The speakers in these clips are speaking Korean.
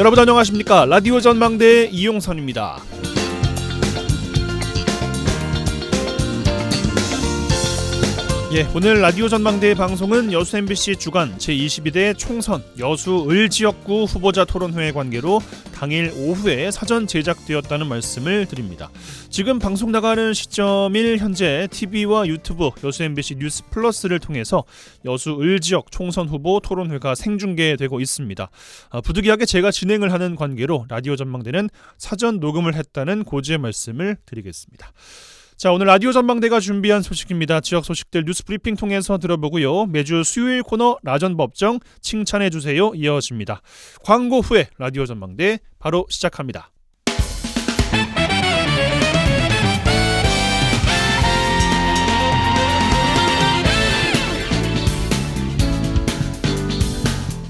여러분 안녕하십니까? 라디오 전망대의 이용선입니다. 오늘 라디오 전망대의 방송은 여수 MBC 주간 제22대 총선 여수 을지역구 후보자 토론회의 관계로 당일 오후에 사전 제작되었다는 말씀을 드립니다. 지금 방송 나가는 시점일 현재 TV와 유튜브 여수 MBC 뉴스 플러스를 통해서 여수 을지역 총선 후보 토론회가 생중계되고 있습니다. 부득이하게 제가 진행을 하는 관계로 라디오 전망대는 사전 녹음을 했다는 고지의 말씀을 드리겠습니다. 자, 오늘 라디오 전망대가 준비한 소식입니다. 지역 소식들 뉴스 브리핑 통해서 들어보고요. 매주 수요일 코너 라전법정 칭찬해주세요 이어집니다. 광고 후에 라디오 전망대 바로 시작합니다.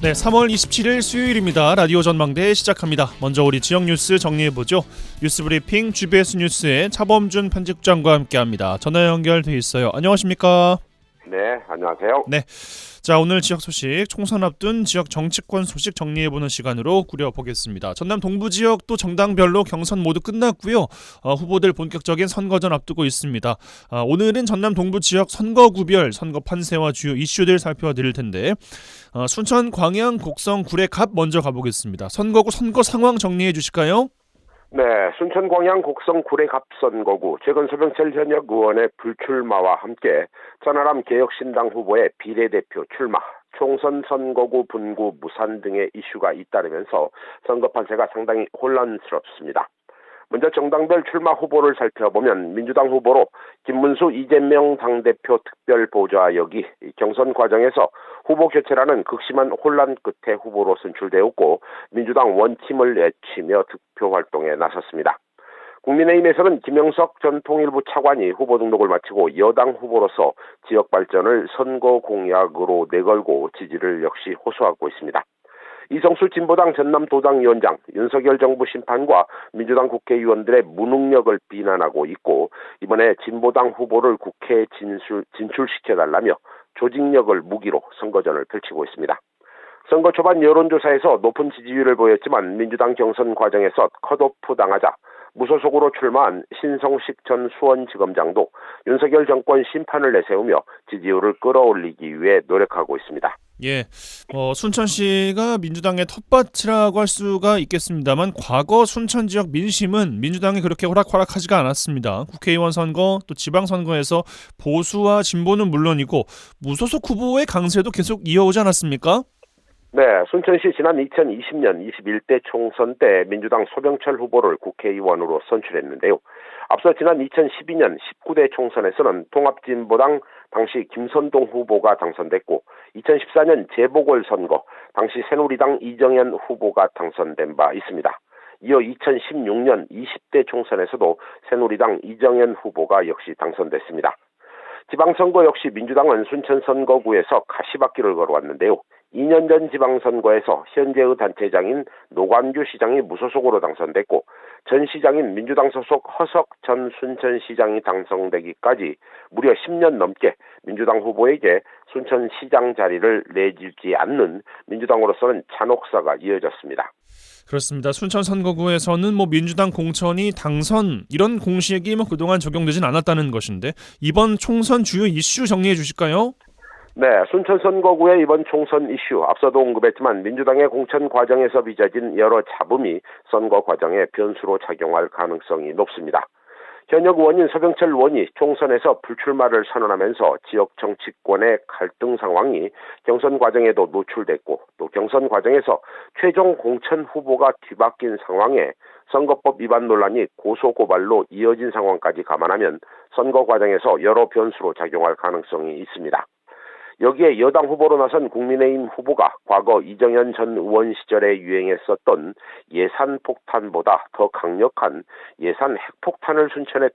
네, 3월 27일 수요일입니다. 라디오 전망대 시작합니다. 먼저 우리 지역 뉴스 정리해보죠. 뉴스 브리핑 GBS 뉴스의 차범준 편집장과 함께합니다. 전화 연결돼 있어요. 안녕하십니까? 네, 안녕하세요. 네, 자 오늘 지역 소식, 총선 앞둔 지역 정치권 소식 정리해보는 시간으로 꾸려보겠습니다. 전남 동부 지역 또 정당별로 경선 모두 끝났고요. 후보들 본격적인 선거전 앞두고 있습니다. 오늘은 전남 동부 지역 선거구별, 선거 판세와 주요 이슈들 살펴드릴 텐데 순천, 광양, 곡성, 구례, 갑 먼저 가보겠습니다. 선거구 선거 상황 정리해 주실까요? 네, 순천, 광양, 곡성, 구례, 갑 선거구 최근 서병철 현역 의원의 불출마와 함께 천하람 개혁신당 후보의 비례대표 출마, 총선 선거구 분구 무산 등의 이슈가 잇따르면서 선거 판세가 상당히 혼란스럽습니다. 먼저 정당별 출마 후보를 살펴보면 민주당 후보로 김문수, 이재명 당대표 특별보좌역이 경선 과정에서 후보 교체라는 극심한 혼란 끝에 후보로 선출되었고 민주당 원팀을 외치며 득표 활동에 나섰습니다. 국민의힘에서는 김영석 전 통일부 차관이 후보 등록을 마치고 여당 후보로서 지역 발전을 선거 공약으로 내걸고 지지를 역시 호소하고 있습니다. 이성수 진보당 전남도당위원장, 윤석열 정부 심판과 민주당 국회의원들의 무능력을 비난하고 있고 이번에 진보당 후보를 국회에 진출시켜달라며 조직력을 무기로 선거전을 펼치고 있습니다. 선거 초반 여론조사에서 높은 지지율을 보였지만 민주당 경선 과정에서 컷오프 당하자 무소속으로 출마한 신성식 전 수원지검장도 윤석열 정권 심판을 내세우며 지지율을 끌어올리기 위해 노력하고 있습니다. 순천시가 민주당의 텃밭이라고 할 수가 있겠습니다만 과거 순천 지역 민심은 민주당이 그렇게 호락호락하지가 않았습니다. 국회의원 선거 또 지방선거에서 보수와 진보는 물론이고 무소속 후보의 강세도 계속 이어오지 않았습니까? 네, 순천시 지난 2020년 21대 총선 때 민주당 소병철 후보를 국회의원으로 선출했는데요. 앞서 지난 2012년 19대 총선에서는 통합진보당 당시 김선동 후보가 당선됐고 2014년 재보궐선거 당시 새누리당 이정현 후보가 당선된 바 있습니다. 이어 2016년 20대 총선에서도 새누리당 이정현 후보가 역시 당선됐습니다. 지방선거 역시 민주당은 순천 선거구에서 가시밭길을 걸어왔는데요. 2년 전 지방선거에서 현재의 단체장인 노관규 시장이 무소속으로 당선됐고 전 시장인 민주당 소속 허석 전 순천시장이 당선되기까지 무려 10년 넘게 민주당 후보에게 순천시장 자리를 내주지 않는 민주당으로서는 잔혹사가 이어졌습니다. 그렇습니다. 순천 선거구에서는 민주당 공천이 당선 이런 공식이 그동안 적용되진 않았다는 것인데 이번 총선 주요 이슈 정리해 주실까요? 네, 순천 선거구의 이번 총선 이슈 앞서도 언급했지만 민주당의 공천 과정에서 빚어진 여러 잡음이 선거 과정에 변수로 작용할 가능성이 높습니다. 현역 의원인 서병철 의원이 총선에서 불출마를 선언하면서 지역 정치권의 갈등 상황이 경선 과정에도 노출됐고 또 경선 과정에서 최종 공천 후보가 뒤바뀐 상황에 선거법 위반 논란이 고소고발로 이어진 상황까지 감안하면 선거 과정에서 여러 변수로 작용할 가능성이 있습니다. 여기에 여당 후보로 나선 국민의힘 후보가 과거 이정현 전 의원 시절에 유행했었던 예산 폭탄보다 더 강력한 예산 핵폭탄을 순천에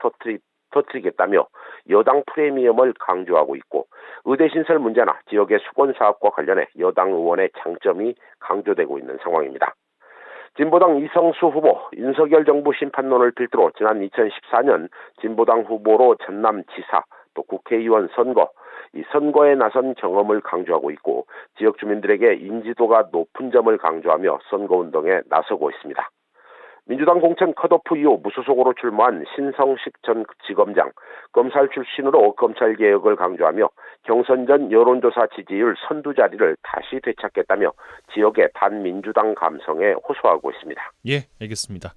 터뜨리겠다며 여당 프리미엄을 강조하고 있고 의대 신설 문제나 지역의 수건 사업과 관련해 여당 의원의 장점이 강조되고 있는 상황입니다. 진보당 이성수 후보, 윤석열 정부 심판론을 필두로 지난 2014년 진보당 후보로 전남지사, 또 국회의원 선거, 이 선거에 나선 경험을 강조하고 있고 지역 주민들에게 인지도가 높은 점을 강조하며 선거운동에 나서고 있습니다. 민주당 공천 컷오프 이후 무소속으로 출마한 신성식 전 지검장, 검찰 출신으로 검찰개혁을 강조하며 경선 전 여론조사 지지율 선두 자리를 다시 되찾겠다며 지역의 반민주당 감성에 호소하고 있습니다. 예, 알겠습니다.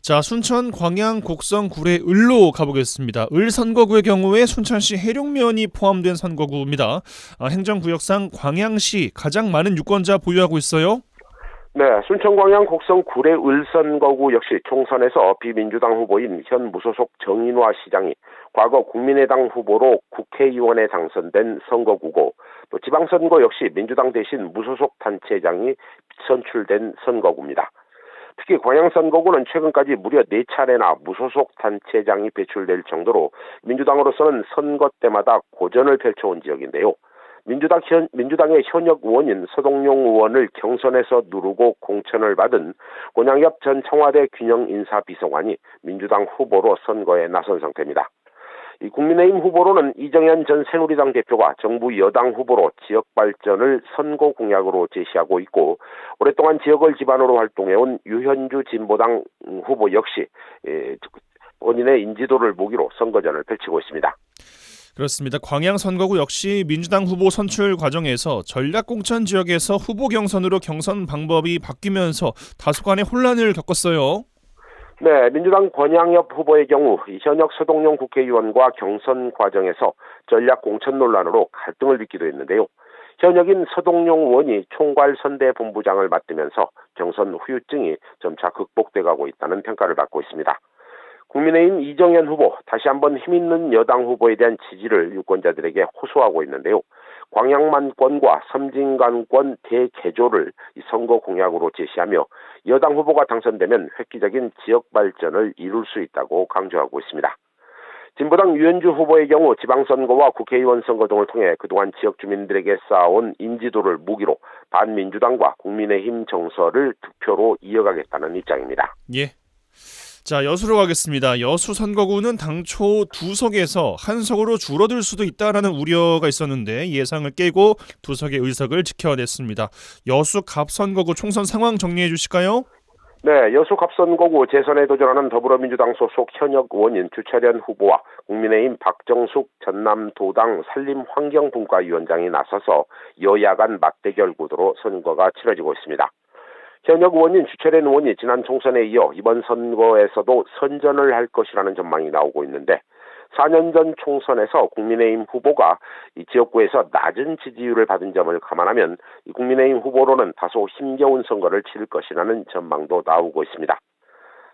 자, 순천 광양 곡성 구례 을로 가보겠습니다. 을 선거구의 경우에 순천시 해룡면이 포함된 선거구입니다. 행정구역상 광양시 가장 많은 유권자 보유하고 있어요. 네, 순천 광양 곡성 구례 을 선거구 역시 총선에서 비민주당 후보인 현 무소속 정인화 시장이 과거 국민의당 후보로 국회의원에 당선된 선거구고 또 지방선거 역시 민주당 대신 무소속 단체장이 선출된 선거구입니다. 특히 광양 선거구는 최근까지 무려 4차례나 무소속 단체장이 배출될 정도로 민주당으로서는 선거 때마다 고전을 펼쳐온 지역인데요. 민주당의 현역 의원인 서동용 의원을 경선에서 누르고 공천을 받은 권양엽 전 청와대 균형인사비서관이 민주당 후보로 선거에 나선 상태입니다. 이 국민의힘 후보로는 이정현 전 새누리당 대표가 정부 여당 후보로 지역 발전을 선거 공약으로 제시하고 있고 오랫동안 지역을 기반으로 활동해온 유현주 진보당 후보 역시 본인의 인지도를 무기로 선거전을 펼치고 있습니다. 그렇습니다. 광양 선거구 역시 민주당 후보 선출 과정에서 전략공천 지역에서 후보 경선으로 경선 방법이 바뀌면서 다소간의 혼란을 겪었어요. 네, 민주당 권양엽 후보의 경우 현역 서동용 국회의원과 경선 과정에서 전략공천 논란으로 갈등을 빚기도 했는데요. 현역인 서동용 의원이 총괄선대본부장을 맡으면서 경선 후유증이 점차 극복돼가고 있다는 평가를 받고 있습니다. 국민의힘 이정현 후보 다시 한번 힘있는 여당 후보에 대한 지지를 유권자들에게 호소하고 있는데요. 광양만권과 섬진강권 대개조를 선거 공약으로 제시하며 여당 후보가 당선되면 획기적인 지역 발전을 이룰 수 있다고 강조하고 있습니다. 진보당 유현주 후보의 경우 지방선거와 국회의원 선거 등을 통해 그동안 지역 주민들에게 쌓아온 인지도를 무기로 반민주당과 국민의힘 정서를 득표로 이어가겠다는 입장입니다. 예. 자, 여수로 가겠습니다. 여수 선거구는 당초 2석에서 1석으로 줄어들 수도 있다라는 우려가 있었는데 예상을 깨고 2석의 의석을 지켜냈습니다. 여수 갑선거구 총선 상황 정리해 주실까요? 네, 여수 갑선거구 재선에 도전하는 더불어민주당 소속 현역 의원인 주철현 후보와 국민의힘 박정숙 전남도당 산림환경분과위원장이 나서서 여야 간 맞대결 구도로 선거가 치러지고 있습니다. 현역 의원인 주철현 의원이 지난 총선에 이어 이번 선거에서도 선전을 할 것이라는 전망이 나오고 있는데 4년 전 총선에서 국민의힘 후보가 이 지역구에서 낮은 지지율을 받은 점을 감안하면 이 국민의힘 후보로는 다소 힘겨운 선거를 치를 것이라는 전망도 나오고 있습니다.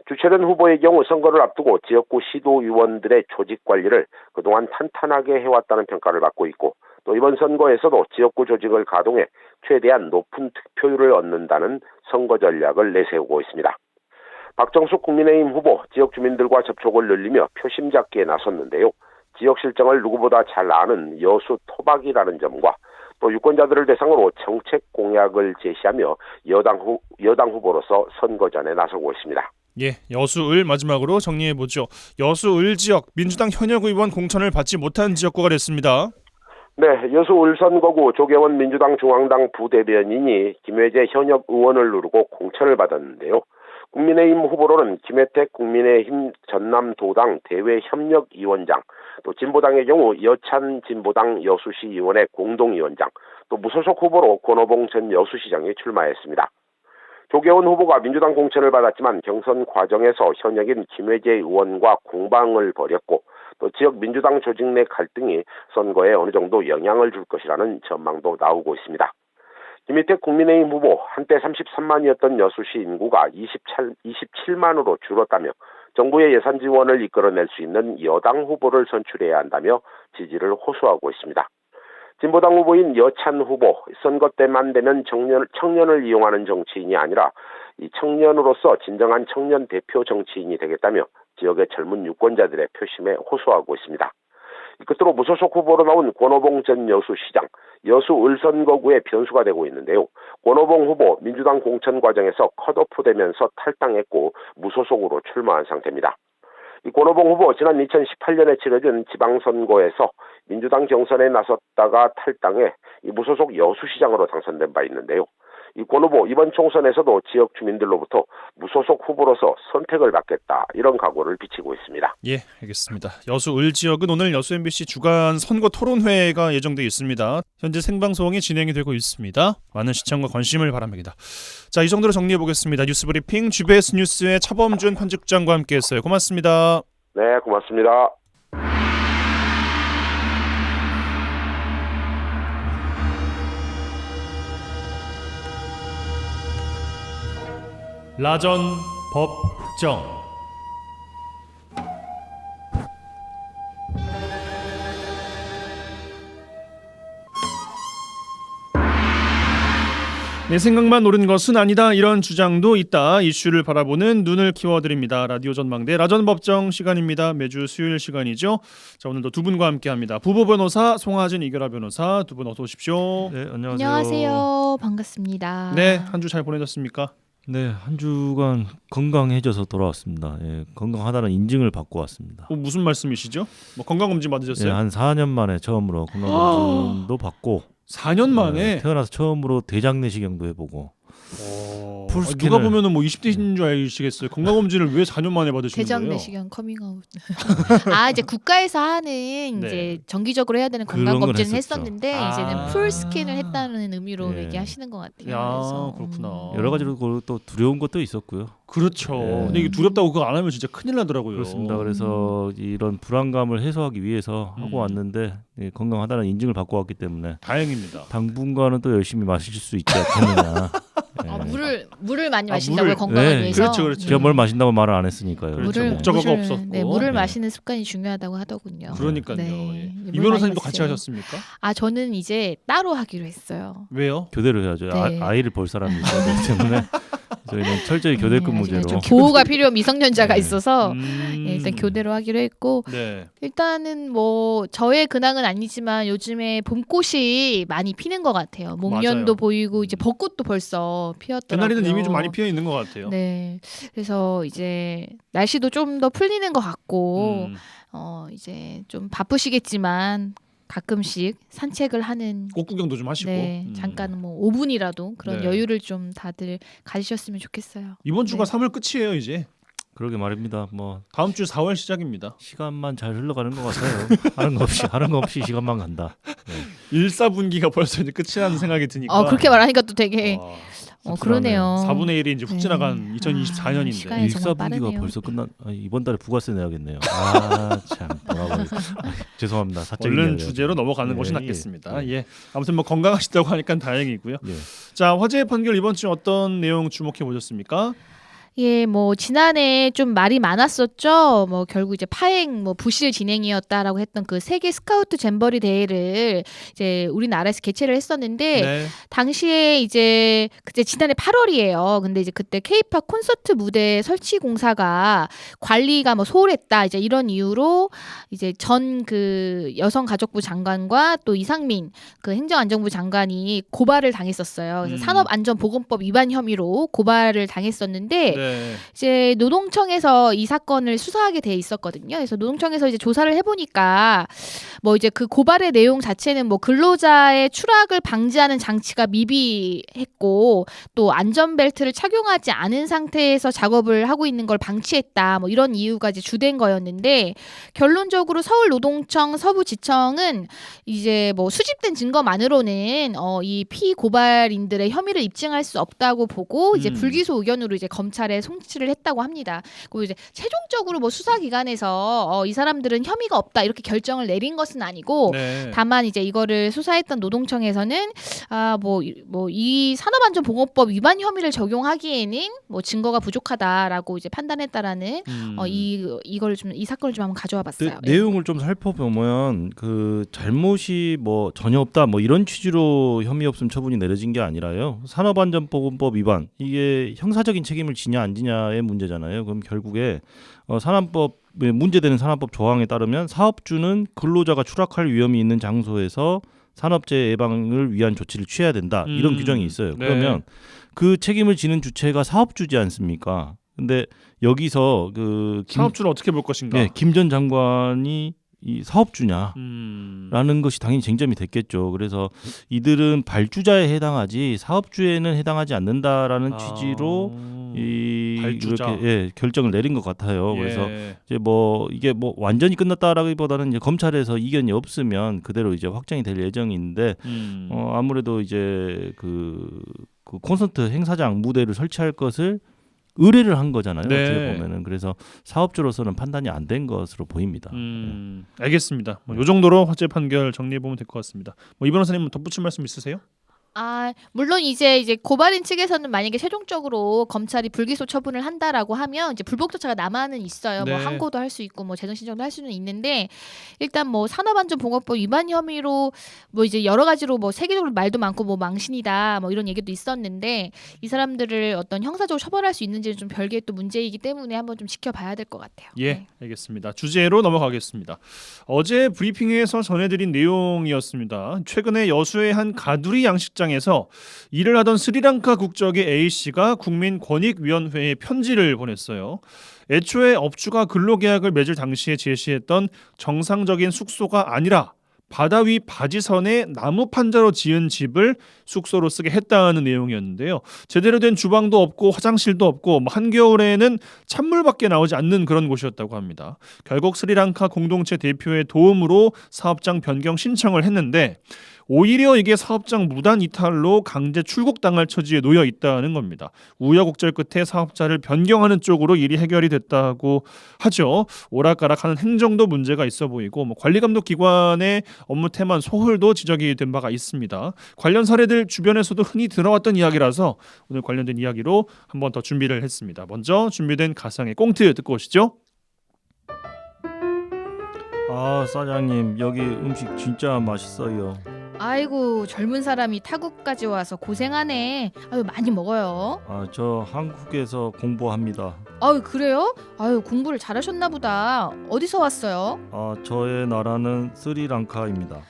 주철현 후보의 경우 선거를 앞두고 지역구 시도의원들의 조직 관리를 그동안 탄탄하게 해왔다는 평가를 받고 있고 또 이번 선거에서도 지역구 조직을 가동해 최대한 높은 득표율을 얻는다는 선거 전략을 내세우고 있습니다. 박정숙 국민의힘 후보 지역 주민들과 접촉을 늘리며 표심 잡기에 나섰는데요. 지역 실정을 누구보다 잘 아는 여수 토박이라는 점과 또 유권자들을 대상으로 정책 공약을 제시하며 여당 후보로서 선거전에 나서고 있습니다. 예, 여수을 마지막으로 정리해보죠. 여수을 지역 민주당 현역 의원 공천을 받지 못한 지역구가 됐습니다. 네, 여수 울선거구 조계원 민주당 중앙당 부대변인이 김회재 현역 의원을 누르고 공천을 받았는데요. 국민의힘 후보로는 김혜택 국민의힘 전남도당 대외협력위원장, 또 진보당의 경우 여찬 진보당 여수시 의원의 공동위원장, 또 무소속 후보로 권오봉 전 여수시장이 출마했습니다. 조계원 후보가 민주당 공천을 받았지만 경선 과정에서 현역인 김회재 의원과 공방을 벌였고 또 지역 민주당 조직 내 갈등이 선거에 어느 정도 영향을 줄 것이라는 전망도 나오고 있습니다. 김희택 국민의힘 후보 한때 33만이었던 여수시 인구가 27만으로 줄었다며 정부의 예산 지원을 이끌어낼 수 있는 여당 후보를 선출해야 한다며 지지를 호소하고 있습니다. 진보당 후보인 여찬 후보, 선거 때만 되면 청년을 이용하는 정치인이 아니라 이 청년으로서 진정한 청년 대표 정치인이 되겠다며 지역의 젊은 유권자들의 표심에 호소하고 있습니다. 끝으로 무소속 후보로 나온 권오봉 전 여수시장, 여수 을선거구의 변수가 되고 있는데요. 권오봉 후보 민주당 공천 과정에서 컷오프되면서 탈당했고 무소속으로 출마한 상태입니다. 이 권오봉 후보 지난 2018년에 치러진 지방선거에서 민주당 경선에 나섰다가 탈당해 이 무소속 여수시장으로 당선된 바 있는데요. 이 권 후보 이번 총선에서도 지역 주민들로부터 무소속 후보로서 선택을 받겠다 이런 각오를 비치고 있습니다. 예, 알겠습니다. 여수 을 지역은 오늘 여수 MBC 주간 선거 토론회가 예정되어 있습니다. 현재 생방송이 진행이 되고 있습니다. 많은 시청과 관심을 바랍니다. 자, 이 정도로 정리해 보겠습니다. 뉴스브리핑 GBS 뉴스의 차범준 편집장과 함께했어요. 고맙습니다. 네, 고맙습니다. 라전 법정. 내 생각만 옳은 것은 아니다. 이런 주장도 있다. 이슈를 바라보는 눈을 키워드립니다. 라디오 전망대 라전 법정 시간입니다. 매주 수요일 시간이죠. 자, 오늘도 두 분과 함께합니다. 부부 변호사 송하진 이결아 변호사 두 분 어서 오십시오. 네, 안녕하세요. 안녕하세요. 반갑습니다. 네, 한 주 잘 보내셨습니까? 네, 한 주간 건강해져서 돌아왔습니다. 예, 건강하다는 인증을 받고 왔습니다. 무슨 말씀이시죠? 뭐 건강검진 받으셨어요? 예, 한 4년 만에 처음으로 건강검진도 받고 4년 만에? 태어나서 처음으로 대장 내시경도 해보고 풀스캔을 누가 보면은 뭐 20대인 줄 알시겠어요. 건강검진을 왜 4년 만에 받으시는 대장 거예요? 내시경 커밍아웃. 아, 이제 국가에서 하는 이제 정기적으로 해야 되는 그런 건강 건 검진을 했었죠. 했었는데 아. 이제는 풀 스캔을 했다는 의미로 예. 얘기하시는 것 같아요. 야, 그래서, 그렇구나. 여러 가지로 또 두려운 것도 있었고요. 그렇죠. 예. 근데 이게 두렵다고 그거 안 하면 진짜 큰일 나더라고요. 그렇습니다. 그래서 이런 불안감을 해소하기 위해서 하고 왔는데 예, 건강하다는 인증을 받고 왔기 때문에 다행입니다. 당분간은 또 열심히 마실 수 있지 않겠느냐. 예. 아, 물을 많이 아, 마신다고요, 물을. 건강을 네. 위해서. 그렇죠, 그렇죠. 제가 뭘 마신다고 말을 안 했으니까요. 그렇죠. 물을 목적어가 없었고. 네, 물을 네. 마시는 습관이 중요하다고 하더군요. 그러니까요. 네. 예. 물 이 변호사님도 많이 같이 마세요. 하셨습니까? 아, 저는 이제 따로 하기로 했어요. 왜요? 교대로 해야죠. 네. 아이를 볼 사람이 있어야 되기 때문에 저희는 철저히 교대 근무제로. 좀 보호가 필요한 미성년자가 네. 있어서 음. 예, 일단 교대로 하기로 했고 네. 일단은 뭐 저의 근황은 아니지만 요즘에 봄꽃이 많이 피는 것 같아요. 목련도 맞아요. 보이고 이제 벚꽃도 벌써 피었더라고요. 옛날에는 이미 좀 많이 피어 있는 것 같아요. 네, 그래서 이제 날씨도 좀 더 풀리는 것 같고 음. 이제 좀 바쁘시겠지만 가끔씩 산책을 하는 꽃 구경도 좀 하시고. 네, 잠깐 뭐 5분이라도 그런 네. 여유를 좀 다들 가지셨으면 좋겠어요. 이번 주가 네. 3월 끝이에요, 이제. 그러게 말입니다. 뭐 다음 주 4월 시작입니다. 시간만 잘 흘러가는 것 같아요. 하는 거 없이 시간만 간다. 네. 1사분기가 벌써 이제 끝이라는 생각이 드니까. 그렇게 말하니까 또 되게 와, 그러네요. 4분의 1이 이제 훅 네. 지나간 2024년인데. 시간이 정말 일사분기가 빠르네요. 벌써 이번 달에 부가세 내야겠네요. 참 뭐라고 죄송합니다. 사적인 얼른 이야기가. 주제로 넘어가는 예, 것이 예. 낫겠습니다. 예. 예. 아무튼 뭐 건강하시다고 하니까 다행이고요. 예. 자, 화제의 판결 이번 주 어떤 내용 주목해 보셨습니까? 예, 뭐 지난해 좀 말이 많았었죠. 뭐 결국 이제 파행, 뭐 부실 진행이었다라고 했던 그 세계 스카우트 잼버리 대회를 이제 우리나라에서 개최를 했었는데 네. 당시에 이제 그때 지난해 8월이에요. 근데 이제 그때 K-팝 콘서트 무대 설치 공사가 관리가 뭐 소홀했다. 이제 이런 이유로 이제 전 그 여성가족부 장관과 또 이상민 그 행정안전부 장관이 고발을 당했었어요. 그래서 산업안전보건법 위반 혐의로 고발을 당했었는데 네. 이제 노동청에서 이 사건을 수사하게 돼 있었거든요. 그래서 노동청에서 이제 조사를 해보니까 뭐 이제 그 고발의 내용 자체는 뭐 근로자의 추락을 방지하는 장치가 미비했고 또 안전벨트를 착용하지 않은 상태에서 작업을 하고 있는 걸 방치했다. 뭐 이런 이유가 이제 주된 거였는데 결론적으로 서울노동청 서부지청은 이제 뭐 수집된 증거만으로는 이 피고발인들의 혐의를 입증할 수 없다고 보고 이제 불기소 의견으로 이제 검찰에 송치를 했다고 합니다. 그리고 이제 최종적으로 뭐 수사기관에서 이 사람들은 혐의가 없다 이렇게 결정을 내린 것은 아니고 네. 다만 이제 이거를 수사했던 노동청에서는 뭐 이 산업안전보건법 위반 혐의를 적용하기에는 뭐 증거가 부족하다라고 이제 판단했다라는 이걸 좀 이 사건을 좀 한번 가져와 봤어요. 내용을 좀 살펴보면 그 잘못이 뭐 전혀 없다 뭐 이런 취지로 혐의 없음 처분이 내려진 게 아니라요. 산업안전보건법 위반 이게 형사적인 책임을 지냐 안 지냐의 문제잖아요. 그럼 결국에 산업법 문제되는 산업법 조항에 따르면 사업주는 근로자가 추락할 위험이 있는 장소에서 산업재해 예방을 위한 조치를 취해야 된다. 이런 규정이 있어요. 네. 그러면 그 책임을 지는 주체가 사업주지 않습니까? 근데 여기서 사업주를 어떻게 볼 것인가? 김 전 장관이 이 사업주냐? 라는 것이 당연히 쟁점이 됐겠죠. 그래서 이들은 발주자에 해당하지 사업주에는 해당하지 않는다라는 취지로 발주자. 이렇게 결정을 내린 것 같아요. 예. 그래서 이제 이게 완전히 끝났다라기보다는 이제 검찰에서 이견이 없으면 그대로 이제 확정이 될 예정인데 아무래도 이제 그 콘서트 행사장 무대를 설치할 것을 의뢰를 한 거잖아요. 네. 어떻게 보면은 그래서 사업주로서는 판단이 안 된 것으로 보입니다. 알겠습니다. 이 정도로 화재 판결 정리해 보면 될 것 같습니다. 이 변호사님 덧붙일 말씀 있으세요? 물론 이제 고발인 측에서는 만약에 최종적으로 검찰이 불기소 처분을 한다라고 하면 이제 불복조차가 남아는 있어요. 네. 항고도 할 수 있고 재정 신청도 할 수는 있는데 일단 산업안전보건법 위반 혐의로 이제 여러 가지로 세계적으로 말도 많고 망신이다 이런 얘기도 있었는데 이 사람들을 어떤 형사적으로 처벌할 수 있는지는 좀 별개의 또 문제이기 때문에 한번 좀 지켜봐야 될 것 같아요. 예, 네. 알겠습니다. 주제로 넘어가겠습니다. 어제 브리핑에서 전해드린 내용이었습니다. 최근에 여수의 한 가두리 양식장에서 일을 하던 스리랑카 국적의 A씨가 국민권익위원회에 편지를 보냈어요. 애초에 업주가 근로계약을 맺을 당시에 제시했던 정상적인 숙소가 아니라 바다 위 바지선에 나무 판자로 지은 집을 숙소로 쓰게 했다는 내용이었는데요. 제대로 된 주방도 없고 화장실도 없고 한겨울에는 찬물밖에 나오지 않는 그런 곳이었다고 합니다. 결국 스리랑카 공동체 대표의 도움으로 사업장 변경 신청을 했는데 오히려 이게 사업장 무단 이탈로 강제 출국당할 처지에 놓여 있다는 겁니다. 우여곡절 끝에 사업자를 변경하는 쪽으로 일이 해결이 됐다고 하죠. 오락가락하는 행정도 문제가 있어 보이고 관리감독기관의 업무 태만 소홀도 지적이 된 바가 있습니다. 관련 사례들 주변에서도 흔히 들어왔던 이야기라서 오늘 관련된 이야기로 한 번 더 준비를 했습니다. 먼저 준비된 가상의 꽁트 듣고 오시죠. 사장님 여기 음식 진짜 맛있어요. 아이고 젊은 사람이 타국까지 와서 고생하네. 많이 먹어요. 저 한국에서 공부합니다. 그래요? 공부를 잘하셨나 보다. 어디서 왔어요? 저의 나라는 스리랑카입니다.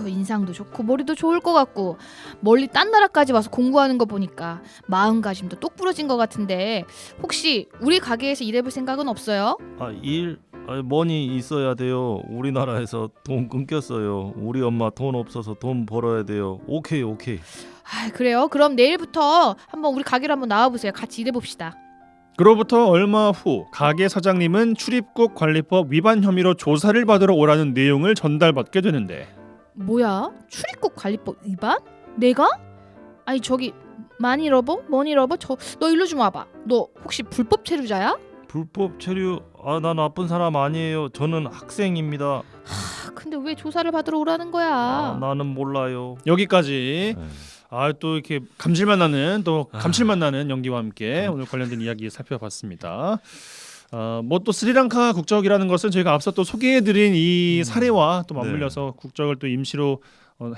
인상도 좋고 머리도 좋을 것 같고 멀리 딴 나라까지 와서 공부하는 거 보니까 마음가짐도 똑부러진 것 같은데 혹시 우리 가게에서 일해볼 생각은 없어요? 머니 있어야 돼요. 우리나라에서 돈 끊겼어요. 우리 엄마 돈 없어서 돈 벌어야 돼요. 오케이. 그래요? 그럼 내일부터 한번 우리 가게로 한번 나와보세요. 같이 일해봅시다. 그로부터 얼마 후 가게 사장님은 출입국 관리법 위반 혐의로 조사를 받으러 오라는 내용을 전달받게 되는데 뭐야? 출입국 관리법 위반? 내가? 저기 머니러버? 너 일로 좀 와봐. 너 혹시 불법 체류자야? 불법 체류? 나 나쁜 사람 아니에요. 저는 학생입니다. 근데 왜 조사를 받으러 오라는 거야? 나는 몰라요. 여기까지. 또 이렇게 감칠맛 나는 연기와 함께 오늘 관련된 이야기 살펴봤습니다. 또 스리랑카 국적이라는 것은 저희가 앞서 또 소개해드린 이 사례와 또 맞물려서 국적을 또 임시로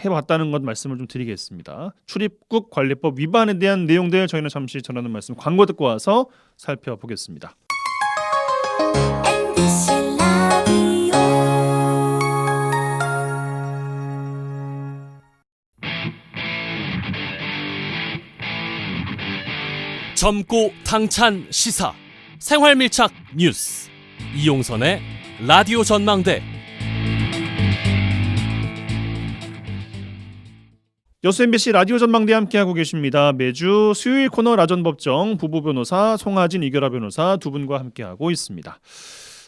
해봤다는 것 말씀을 좀 드리겠습니다. 출입국 관리법 위반에 대한 내용들 저희는 잠시 전하는 말씀 광고 듣고 와서 살펴보겠습니다. 젊고 당찬 시사 생활밀착 뉴스 이용선의 라디오 전망대. 여수 MBC 라디오 전망대 함께하고 계십니다. 매주 수요일 코너 라전법정 부부 변호사 송하진 이결아 변호사 두 분과 함께하고 있습니다.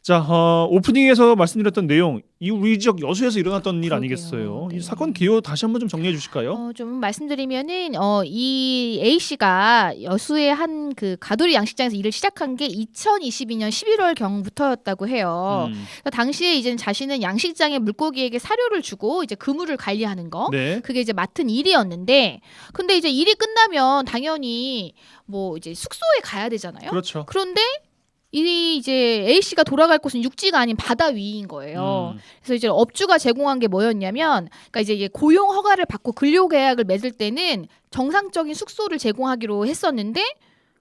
자, 오프닝에서 말씀드렸던 내용, 이 우리 지역 여수에서 일어났던 일 아니겠어요? 네. 이 사건 개요 다시 한번 좀 정리해 주실까요? 좀 말씀드리면은 이 A 씨가 여수의 한 그 가두리 양식장에서 일을 시작한 게 2022년 11월 경부터였다고 해요. 당시에 이제 자신은 양식장의 물고기에게 사료를 주고 이제 그물을 관리하는 거, 네. 그게 이제 맡은 일이었는데, 근데 이제 일이 끝나면 당연히 이제 숙소에 가야 되잖아요. 그렇죠. 그런데 이 이제 A 씨가 돌아갈 곳은 육지가 아닌 바다 위인 거예요. 그래서 이제 업주가 제공한 게 뭐였냐면, 그러니까 이제 고용 허가를 받고 근로 계약을 맺을 때는 정상적인 숙소를 제공하기로 했었는데,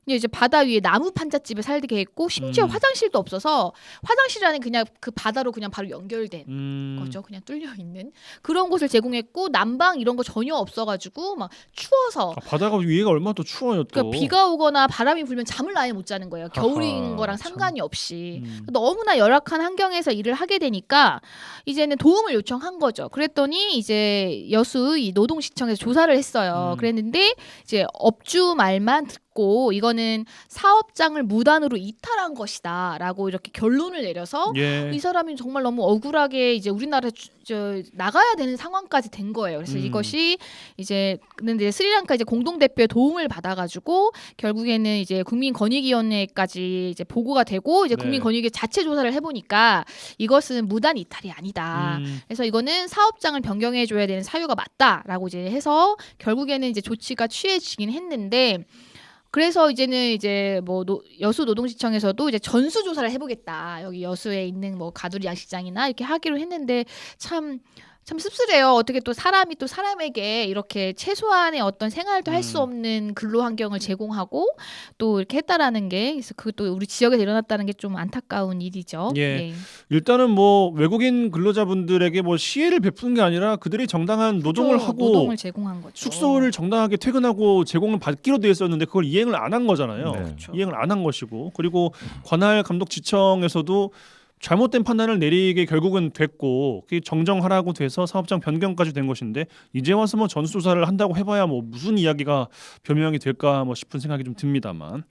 근데 이제 바다 위에 나무 판잣집에 살게 했고 심지어 화장실도 없어서 화장실 안에 그냥 그 바다로 그냥 바로 연결된 거죠. 그냥 뚫려 있는 그런 곳을 제공했고 난방 이런 거 전혀 없어가지고 막 추워서 바다가 위에가 얼마나 또 추워요 또. 그러니까 비가 오거나 바람이 불면 잠을 아예 못 자는 거예요. 겨울인 아하, 거랑 참. 상관이 없이. 너무나 열악한 환경에서 일을 하게 되니까 이제는 도움을 요청한 거죠. 그랬더니 이제 여수 이 노동시청에서 조사를 했어요. 그랬는데 이제 업주 말만 듣고 이거는 사업장을 무단으로 이탈한 것이다라고 이렇게 결론을 내려서 예. 이 사람이 정말 너무 억울하게 이제 우리나라에 나가야 되는 상황까지 된 거예요. 그래서 이것이 이제 근데 스리랑카 이제 공동 대표의 도움을 받아가지고 결국에는 이제 국민권익위원회까지 이제 보고가 되고 이제 네. 국민권익위 자체 조사를 해보니까 이것은 무단 이탈이 아니다. 그래서 이거는 사업장을 변경해줘야 되는 사유가 맞다라고 이제 해서 결국에는 이제 조치가 취해지긴 했는데. 그래서 이제는 이제 뭐 여수 노동시청에서도 이제 전수 조사를 해보겠다. 여기 여수에 있는 뭐 가두리 양식장이나 이렇게 하기로 했는데 참 씁쓸해요. 어떻게 또 사람이 또 사람에게 이렇게 최소한의 어떤 생활도 할 수 없는 근로 환경을 제공하고 또 이렇게 했다라는 게 그래서 그것도 우리 지역에서 일어났다는 게 좀 안타까운 일이죠. 예. 일단은 뭐 외국인 근로자분들에게 뭐 시혜를 베푸는 게 아니라 그들이 정당한 노동을 하고 노동을 제공한 거죠. 숙소를 정당하게 퇴근하고 제공을 받기로 돼 있었는데 그걸 이행을 안 한 거잖아요. 네. 그렇죠. 이행을 안 한 것이고 그리고 관할 감독지청에서도 잘못된 판단을 내리게 결국은 됐고 그게 정정하라고 돼서 사업장 변경까지 된 것인데 이제 와서 뭐 전수조사를 한다고 해봐야 뭐 무슨 이야기가 변명이 될까 뭐 싶은 생각이 좀 듭니다만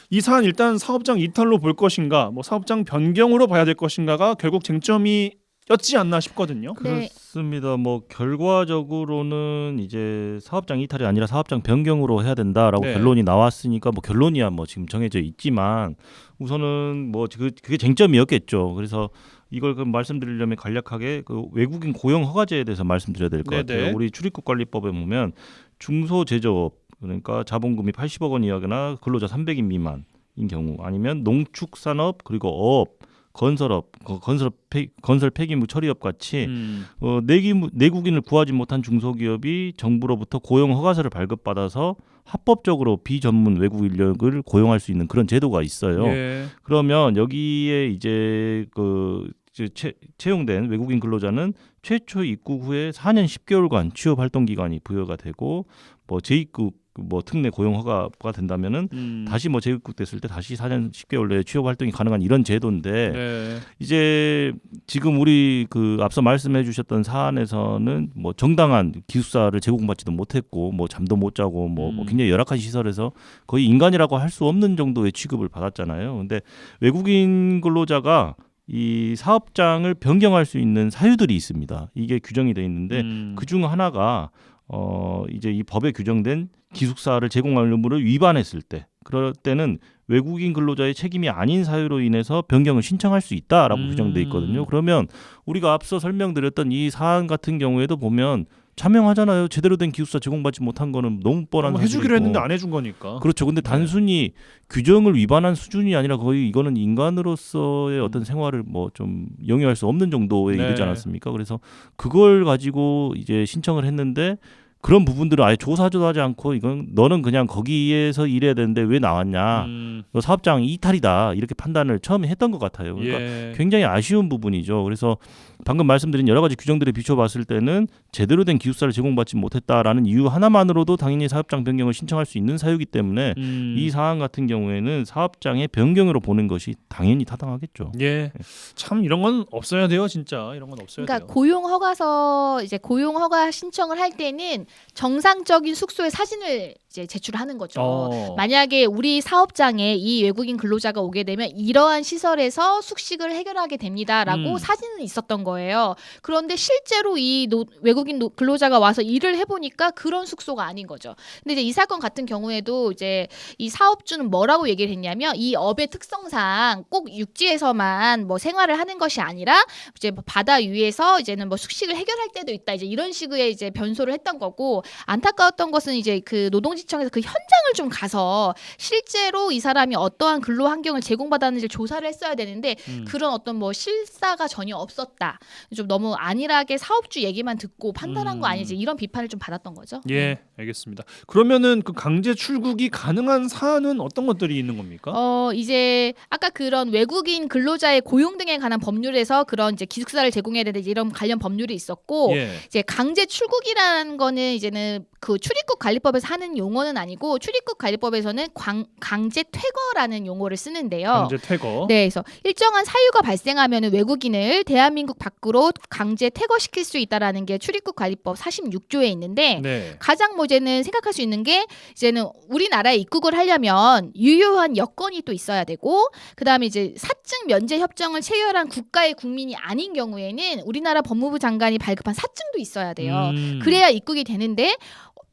이 사안 일단 사업장 이탈로 볼 것인가 뭐 사업장 변경으로 봐야 될 것인가가 결국 쟁점이 였지 않나 싶거든요. 네. 그렇습니다. 뭐 결과적으로는 이제 사업장 이탈이 아니라 사업장 변경으로 해야 된다라고 네. 결론이 나왔으니까 뭐 결론이야 뭐 지금 정해져 있지만 우선은 뭐 그게 쟁점이었겠죠. 그래서 이걸 그 말씀드리려면 간략하게 그 외국인 고용 허가제에 대해서 말씀드려야 될 것 네네. 같아요. 우리 출입국관리법에 보면 중소제조업 그러니까 자본금이 80억 원 이하거나 근로자 300인 미만인 경우 아니면 농축산업 그리고 어업 건설업, 건설 폐기물 처리업 같이 내국인을 구하지 못한 중소기업이 정부로부터 고용 허가서를 발급받아서 합법적으로 비전문 외국 인력을 고용할 수 있는 그런 제도가 있어요. 예. 그러면 여기에 이제 채용된 외국인 근로자는 최초 입국 후에 4년 10개월간 취업 활동 기간이 부여가 되고 뭐 재입국 뭐 특례 고용 허가가 된다면은 다시 뭐 재입국됐을 때 다시 4년 10개월 내에 취업 활동이 가능한 이런 제도인데 네. 이제 지금 우리 그 앞서 말씀해 주셨던 사안에서는 뭐 정당한 기숙사를 제공받지도 못했고 뭐 잠도 못 자고 뭐 굉장히 열악한 시설에서 거의 인간이라고 할 수 없는 정도의 취급을 받았잖아요. 근데 외국인 근로자가 이 사업장을 변경할 수 있는 사유들이 있습니다. 이게 규정이 돼 있는데 그중 하나가 이제 이 법에 규정된 기숙사를 제공할 의무를 위반했을 때 그럴 때는 외국인 근로자의 책임이 아닌 사유로 인해서 변경을 신청할 수 있다라고 규정돼 있거든요. 그러면 우리가 앞서 설명드렸던 이 사안 같은 경우에도 보면 자명하잖아요. 제대로 된 기숙사 제공받지 못한 거는 너무 뻔한 뭐 사실이고. 해주기로 했는데 안 해준 거니까. 그렇죠. 근데 단순히 규정을 위반한 수준이 아니라 거의 이거는 인간으로서의 어떤 생활을 뭐 좀 영위할 수 없는 정도에 네. 이르지 않았습니까? 그래서 그걸 가지고 이제 신청을 했는데 그런 부분들을 아예 조사도 하지 않고 이건 너는 그냥 거기에서 일해야 되는데 왜 나왔냐? 너 사업장 이탈이다. 이렇게 판단을 처음에 했던 것 같아요. 그러니까 예. 굉장히 아쉬운 부분이죠. 그래서 방금 말씀드린 여러 가지 규정들에 비춰봤을 때는 제대로 된 기숙사를 제공받지 못했다라는 이유 하나만으로도 당연히 사업장 변경을 신청할 수 있는 사유이기 때문에 이 사안 같은 경우에는 사업장의 변경으로 보는 것이 당연히 타당하겠죠. 예. 참 이런 건 없어야 돼요, 진짜. 이런 건 없어야 그러니까 돼요. 고용 허가서 이제 고용 허가 신청을 할 때는 정상적인 숙소의 사진을 이제 제출하는 거죠. 만약에 우리 사업장에 이 외국인 근로자가 오게 되면 이러한 시설에서 숙식을 해결하게 됩니다라고 사진은 있었던 거예요. 그런데 실제로 이 외국인 근로자가 와서 일을 해보니까 그런 숙소가 아닌 거죠. 근데 이제 이 사건 같은 경우에도 이제 이 사업주는 뭐라고 얘기를 했냐면 이 업의 특성상 꼭 육지에서만 뭐 생활을 하는 것이 아니라 이제 뭐 바다 위에서 이제는 뭐 숙식을 해결할 때도 있다. 이제 이런 식의 이제 변소를 했던 거고 안타까웠던 것은 이제 그 노동지청에서 그 현장을 좀 가서 실제로 이 사람 사람이 어떠한 근로 환경을 제공받았는지 조사를 했어야 되는데 그런 어떤 뭐 실사가 전혀 없었다. 좀 너무 안일하게 사업주 얘기만 듣고 판단한 거 아니지 이런 비판을 좀 받았던 거죠. 예, 알겠습니다. 그러면은 그 강제 출국이 가능한 사안은 어떤 것들이 있는 겁니까? 이제 아까 그런 외국인 근로자의 고용 등에 관한 법률에서 그런 이제 기숙사를 제공해야 되는데 이런 관련 법률이 있었고 예. 이제 강제 출국이라는 거는 이제는 그 출입국 관리법에서 하는 용어는 아니고 출입국 관리법에서는 강제 퇴거라는 용어를 쓰는데요. 강제 퇴거. 네, 그래서 일정한 사유가 발생하면 외국인을 대한민국 밖으로 강제 퇴거시킬 수 있다라는 게 출입국 관리법 46조에 있는데 네. 가장 뭐 이제는 생각할 수 있는 게 이제는 우리나라에 입국을 하려면 유효한 여건이 또 있어야 되고 그다음에 이제 사증 면제 협정을 체결한 국가의 국민이 아닌 경우에는 우리나라 법무부 장관이 발급한 사증도 있어야 돼요. 그래야 입국이 되는데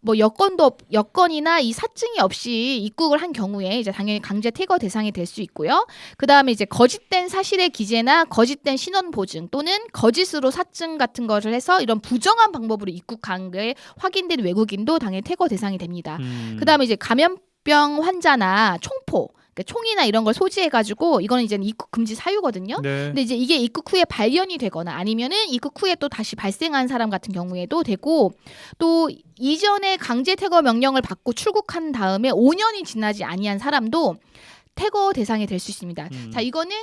뭐 여건이나 이 사증이 없이 입국을 한 경우에 이제 당연히 강제 퇴거 대상이 될 수 있고요. 그다음에 이제 거짓된 사실의 기재나 거짓된 신원 보증 또는 거짓으로 사증 같은 것을 해서 이런 부정한 방법으로 입국한 게 확인된 외국인도 당연히 퇴거 대상이 됩니다. 그다음에 이제 감염병 환자나 총포 그러니까 총이나 이런 걸 소지해가지고 이거는 이제 입국 금지 사유거든요. 네. 근데 이제 이게 입국 후에 발견이 되거나 아니면은 입국 후에 또 다시 발생한 사람 같은 경우에도 되고 또 이전에 강제 퇴거 명령을 받고 출국한 다음에 5년이 지나지 아니한 사람도 퇴거 대상이 될 수 있습니다. 자, 이거는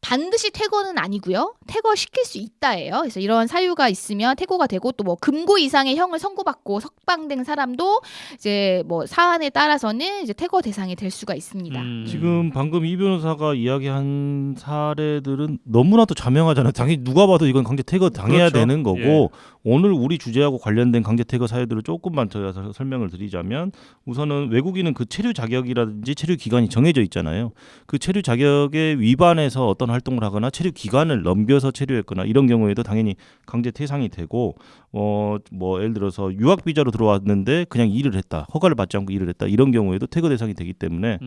반드시 퇴거는 아니고요. 퇴거시킬 수 있다예요. 그래서 이런 사유가 있으면 퇴거가 되고 또 뭐 금고 이상의 형을 선고받고 석방된 사람도 이제 뭐 사안에 따라서는 이제 퇴거 대상이 될 수가 있습니다. 지금 방금 이 변호사가 이야기한 사례들은 너무나도 자명하잖아요. 당연히 누가 봐도 이건 강제 퇴거 당해야 그렇죠. 되는 거고 예. 오늘 우리 주제하고 관련된 강제 퇴거 사유들을 조금만 더 설명을 드리자면 우선은 외국인은 그 체류 자격이라든지 체류 기간이 정해져 있잖아요. 그 체류 자격에 위반해서 어떤 활동을 하거나 체류 기간을 넘겨서 체류했거나 이런 경우에도 당연히 강제 퇴상이 되고 뭐 예를 들어서 유학 비자로 들어왔는데 그냥 일을 했다. 허가를 받지 않고 일을 했다. 이런 경우에도 퇴거 대상이 되기 때문에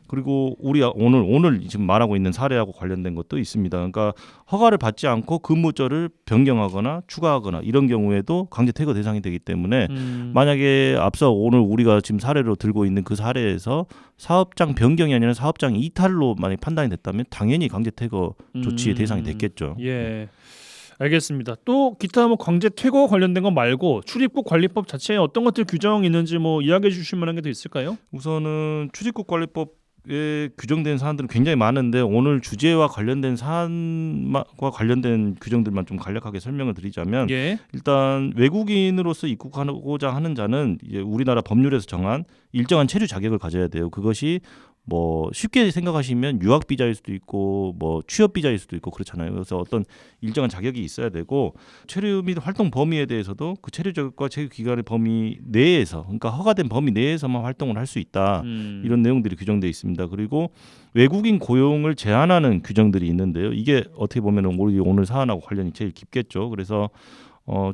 그리고 우리 오늘 지금 말하고 있는 사례하고 관련된 것도 있습니다. 그러니까 허가를 받지 않고 근무절을 변경하거나 추가하거나 이런 경우에도 강제 퇴거 대상이 되기 때문에 만약에 앞서 오늘 우리가 지금 사례로 들고 있는 그 사례에서 사업장 변경이 아니라 사업장 이탈로 만약 판단이 됐다면 당연히 강제 퇴거 조치의 대상이 됐겠죠. 예. 알겠습니다. 또 기타 뭐 강제 퇴거 관련된 거 말고 출입국 관리법 자체에 어떤 것들 규정이 있는지 뭐 이야기해 주실 만한 게 더 있을까요? 우선은 출입국 관리법에 규정된 사안들은 굉장히 많은데 오늘 주제와 관련된 사안과 관련된 규정들만 좀 간략하게 설명을 드리자면 예. 일단 외국인으로서 입국하고자 하는 자는 이제 우리나라 법률에서 정한 일정한 체류 자격을 가져야 돼요. 그것이 뭐 쉽게 생각하시면 유학 비자일 수도 있고 뭐 취업 비자일 수도 있고 그렇잖아요. 그래서 어떤 일정한 자격이 있어야 되고 체류 및 활동 범위에 대해서도 그 체류 자격과 체류 기간의 범위 내에서 그러니까 허가된 범위 내에서만 활동을 할 수 있다. 이런 내용들이 규정되어 있습니다. 그리고 외국인 고용을 제한하는 규정들이 있는데요. 이게 어떻게 보면 우리 오늘 사안하고 관련이 제일 깊겠죠. 그래서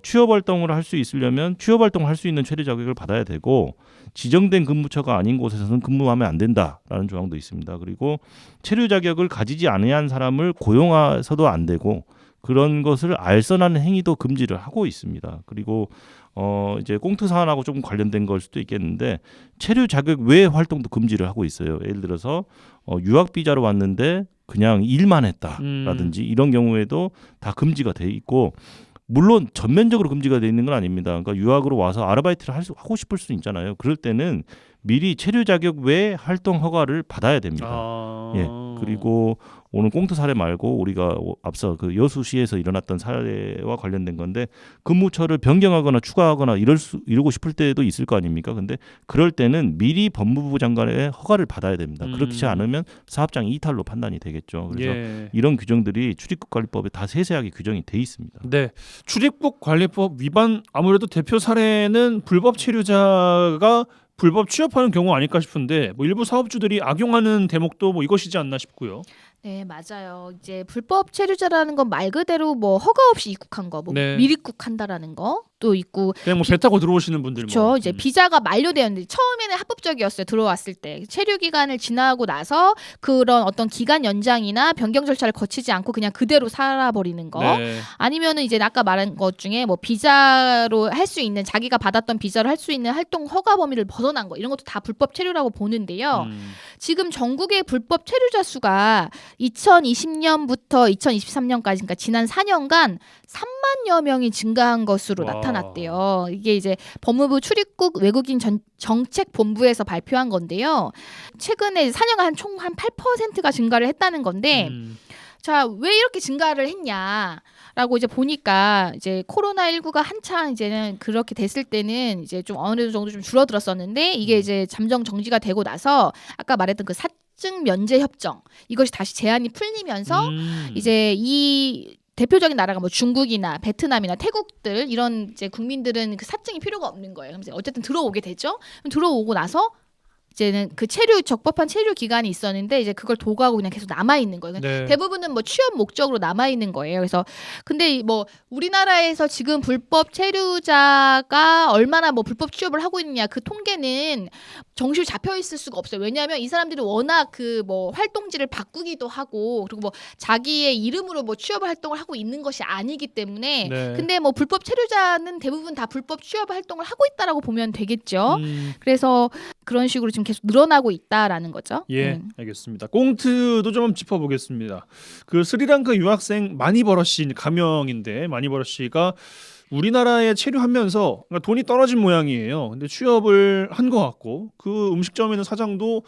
취업 활동을 할 수 있으려면 취업 활동을 할 수 있는 체류 자격을 받아야 되고 지정된 근무처가 아닌 곳에서는 근무하면 안 된다라는 조항도 있습니다. 그리고 체류 자격을 가지지 않은 사람을 고용해서도 안 되고 그런 것을 알선하는 행위도 금지를 하고 있습니다. 그리고 이제 꽁트 사안하고 조금 관련된 걸 수도 있겠는데 체류 자격 외의 활동도 금지를 하고 있어요. 예를 들어서 유학 비자로 왔는데 그냥 일만 했다라든지 이런 경우에도 다 금지가 돼 있고 물론 전면적으로 금지가 돼 있는 건 아닙니다. 그러니까 유학으로 와서 아르바이트를 하고 싶을 수 있잖아요. 그럴 때는 미리 체류 자격 외 활동 허가를 받아야 됩니다. 예. 그리고 오늘 꽁트 사례 말고 우리가 앞서 여수시에서 일어났던 사례와 관련된 건데 근무처를 변경하거나 추가하거나 이러고 싶을 때도 있을 거 아닙니까? 근데 그럴 때는 미리 법무부 장관의 허가를 받아야 됩니다. 그렇지 않으면 사업장 이탈로 판단이 되겠죠. 그래서 이런 규정들이 출입국관리법에 다 세세하게 규정이 돼 있습니다. 네, 출입국관리법 위반 아무래도 대표 사례는 불법 체류자가 불법 취업하는 경우 아닐까 싶은데 뭐 일부 사업주들이 악용하는 대목도 뭐 이것이지 않나 싶고요. 네, 맞아요. 이제 불법 체류자라는 건 말 그대로 뭐 허가 없이 입국한 거, 뭐 네. 밀입국한다라는 것도 있고. 그냥 뭐 배 타고 들어오시는 분들 그렇죠. 뭐. 이제 비자가 만료되었는데 처음에는 합법적이었어요. 들어왔을 때 체류 기간을 지나고 나서 그런 어떤 기간 연장이나 변경 절차를 거치지 않고 그냥 그대로 살아버리는 거. 네. 아니면은 이제 아까 말한 것 중에 뭐 비자로 할 수 있는 자기가 받았던 비자로 할 수 있는 활동 허가 범위를 벗어난 거 이런 것도 다 불법 체류라고 보는데요. 지금 전국의 불법 체류자 수가 2020년부터 2023년까지 그러니까 지난 4년간 3만여 명이 증가한 것으로 와. 나타났대요. 이게 이제 법무부 출입국 외국인 정책본부에서 발표한 건데요. 최근에 4년간 총 한 8%가 증가를 했다는 건데 자, 왜 이렇게 증가를 했냐라고 이제 보니까 이제 코로나19가 한창 이제는 그렇게 됐을 때는 이제 좀 어느 정도 좀 줄어들었었는데 이게 이제 잠정 정지가 되고 나서 아까 말했던 그 사증 면제 협정 이것이 다시 제한이 풀리면서 이제 이 대표적인 나라가 뭐 중국이나 베트남이나 태국들 이런 이제 국민들은 그 사증이 필요가 없는 거예요. 그럼 어쨌든 들어오게 되죠. 그럼 들어오고 나서 이제는 그 적법한 체류 기간이 있었는데 이제 그걸 도구하고 그냥 계속 남아 있는 거예요. 네. 대부분은 뭐 취업 목적으로 남아 있는 거예요. 그래서 근데 뭐 우리나라에서 지금 불법 체류자가 얼마나 뭐 불법 취업을 하고 있느냐 그 통계는 정시로 잡혀 있을 수가 없어요. 왜냐하면 이 사람들이 워낙 그 뭐 활동지를 바꾸기도 하고 그리고 뭐 자기의 이름으로 뭐 취업 활동을 하고 있는 것이 아니기 때문에 네. 근데 뭐 불법 체류자는 대부분 다 불법 취업 활동을 하고 있다라고 보면 되겠죠. 그래서 그런 식으로 지금 계속 늘어나고 있다라는 거죠. 예, 알겠습니다. 꽁트도 좀 짚어보겠습니다. 그 스리랑카 유학생 마니버러 씨 가명인데 마니버러 씨가 우리나라에 체류하면서 그러니까 돈이 떨어진 모양이에요. 근데 취업을 한 것 같고 그 음식점에 있는 사장도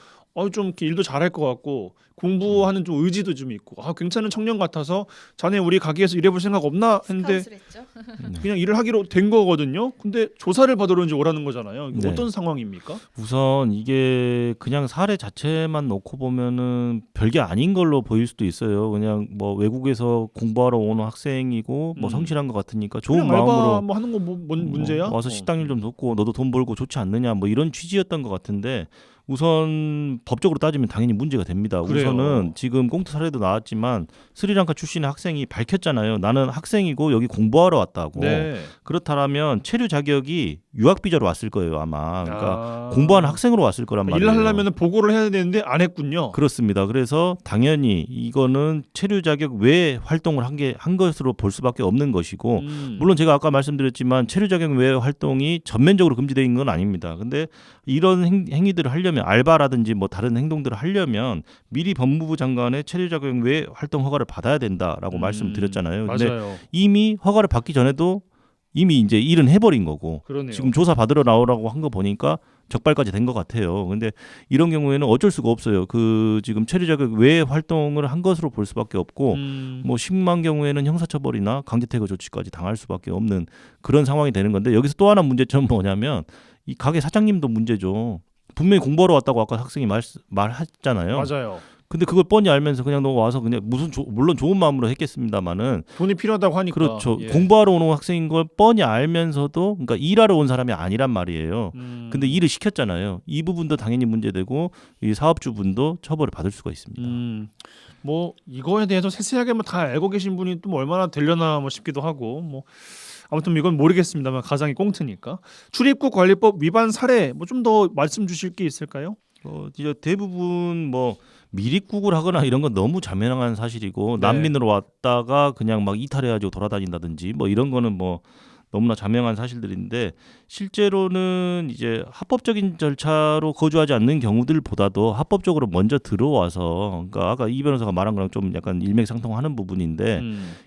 좀 이렇게 일도 잘할 것 같고 공부하는 좀 의지도 좀 있고 괜찮은 청년 같아서 자네 우리 가게에서 일해볼 생각 없나 했는데 스카우트를 했죠. 그냥 일을 하기로 된 거거든요. 근데 조사를 받으러 이제 오라는 거잖아요. 이거 네. 어떤 상황입니까? 우선 이게 그냥 사례 자체만 놓고 보면은 별게 아닌 걸로 보일 수도 있어요. 그냥 뭐 외국에서 공부하러 오는 학생이고 뭐 성실한 것 같으니까 좋은 그냥 알바 마음으로 뭐 하는 거 뭔 문제야? 와서 식당 일 좀 돕고 너도 돈 벌고 좋지 않느냐 뭐 이런 취지였던 것 같은데 우선 법적으로 따지면 당연히 문제가 됩니다. 그래요. 우선은 지금 꽁트 사례도 나왔지만 스리랑카 출신의 학생이 밝혔잖아요. 나는 학생이고 여기 공부하러 왔다고. 네. 그렇다면 체류 자격이 유학 비자로 왔을 거예요 아마. 그러니까 공부하는 학생으로 왔을 거란 말이에요. 일을 하려면 보고를 해야 되는데 안 했군요. 그렇습니다. 그래서 당연히 이거는 체류 자격 외에 활동을 한 것으로 볼 수밖에 없는 것이고 물론 제가 아까 말씀드렸지만 체류 자격 외 활동이 전면적으로 금지되어 있는 건 아닙니다. 근데 이런 행위들을 하려면 알바라든지 뭐 다른 행동들을 하려면 미리 법무부 장관의 체류 자격 외 활동 허가를 받아야 된다라고 말씀드렸잖아요. 근데 맞아요. 이미 허가를 받기 전에도 이미 이제 일은 해버린 거고 그러네요. 지금 조사 받으러 나오라고 한 거 보니까 적발까지 된 것 같아요. 근데 이런 경우에는 어쩔 수가 없어요. 그 지금 체류 자격 외에 활동을 한 것으로 볼 수밖에 없고 뭐 심한 경우에는 형사처벌이나 강제퇴거 조치까지 당할 수밖에 없는 그런 상황이 되는 건데 여기서 또 하나 문제점은 뭐냐면 이 가게 사장님도 문제죠. 분명히 공부하러 왔다고 아까 학생이 말했잖아요. 맞아요. 근데 그걸 뻔히 알면서 그냥 너 와서 그냥 물론 좋은 마음으로 했겠습니다마는 돈이 필요하다고 하니까. 그렇죠. 예. 공부하러 오는 학생인 걸 뻔히 알면서도 그러니까 일하러 온 사람이 아니란 말이에요. 근데 일을 시켰잖아요. 이 부분도 당연히 문제되고 이 사업주분도 처벌을 받을 수가 있습니다. 뭐 이거에 대해서 세세하게 뭐 다 알고 계신 분이 또 뭐 얼마나 되려나 뭐 싶기도 하고 뭐 아무튼 이건 모르겠습니다만 가상이 꽁트니까 출입국 관리법 위반 사례 뭐 좀 더 말씀 주실 게 있을까요? 이제 대부분 뭐 미립국을 하거나 이런 건 너무 자명한 사실이고 네. 난민으로 왔다가 그냥 막 이탈해가지고 돌아다닌다든지 뭐 이런 거는 뭐 너무나 자명한 사실들인데 실제로는 이제 합법적인 절차로 거주하지 않는 경우들보다도 합법적으로 먼저 들어와서 그러니까 아까 이 변호사가 말한 거랑 좀 약간 일맥상통하는 부분인데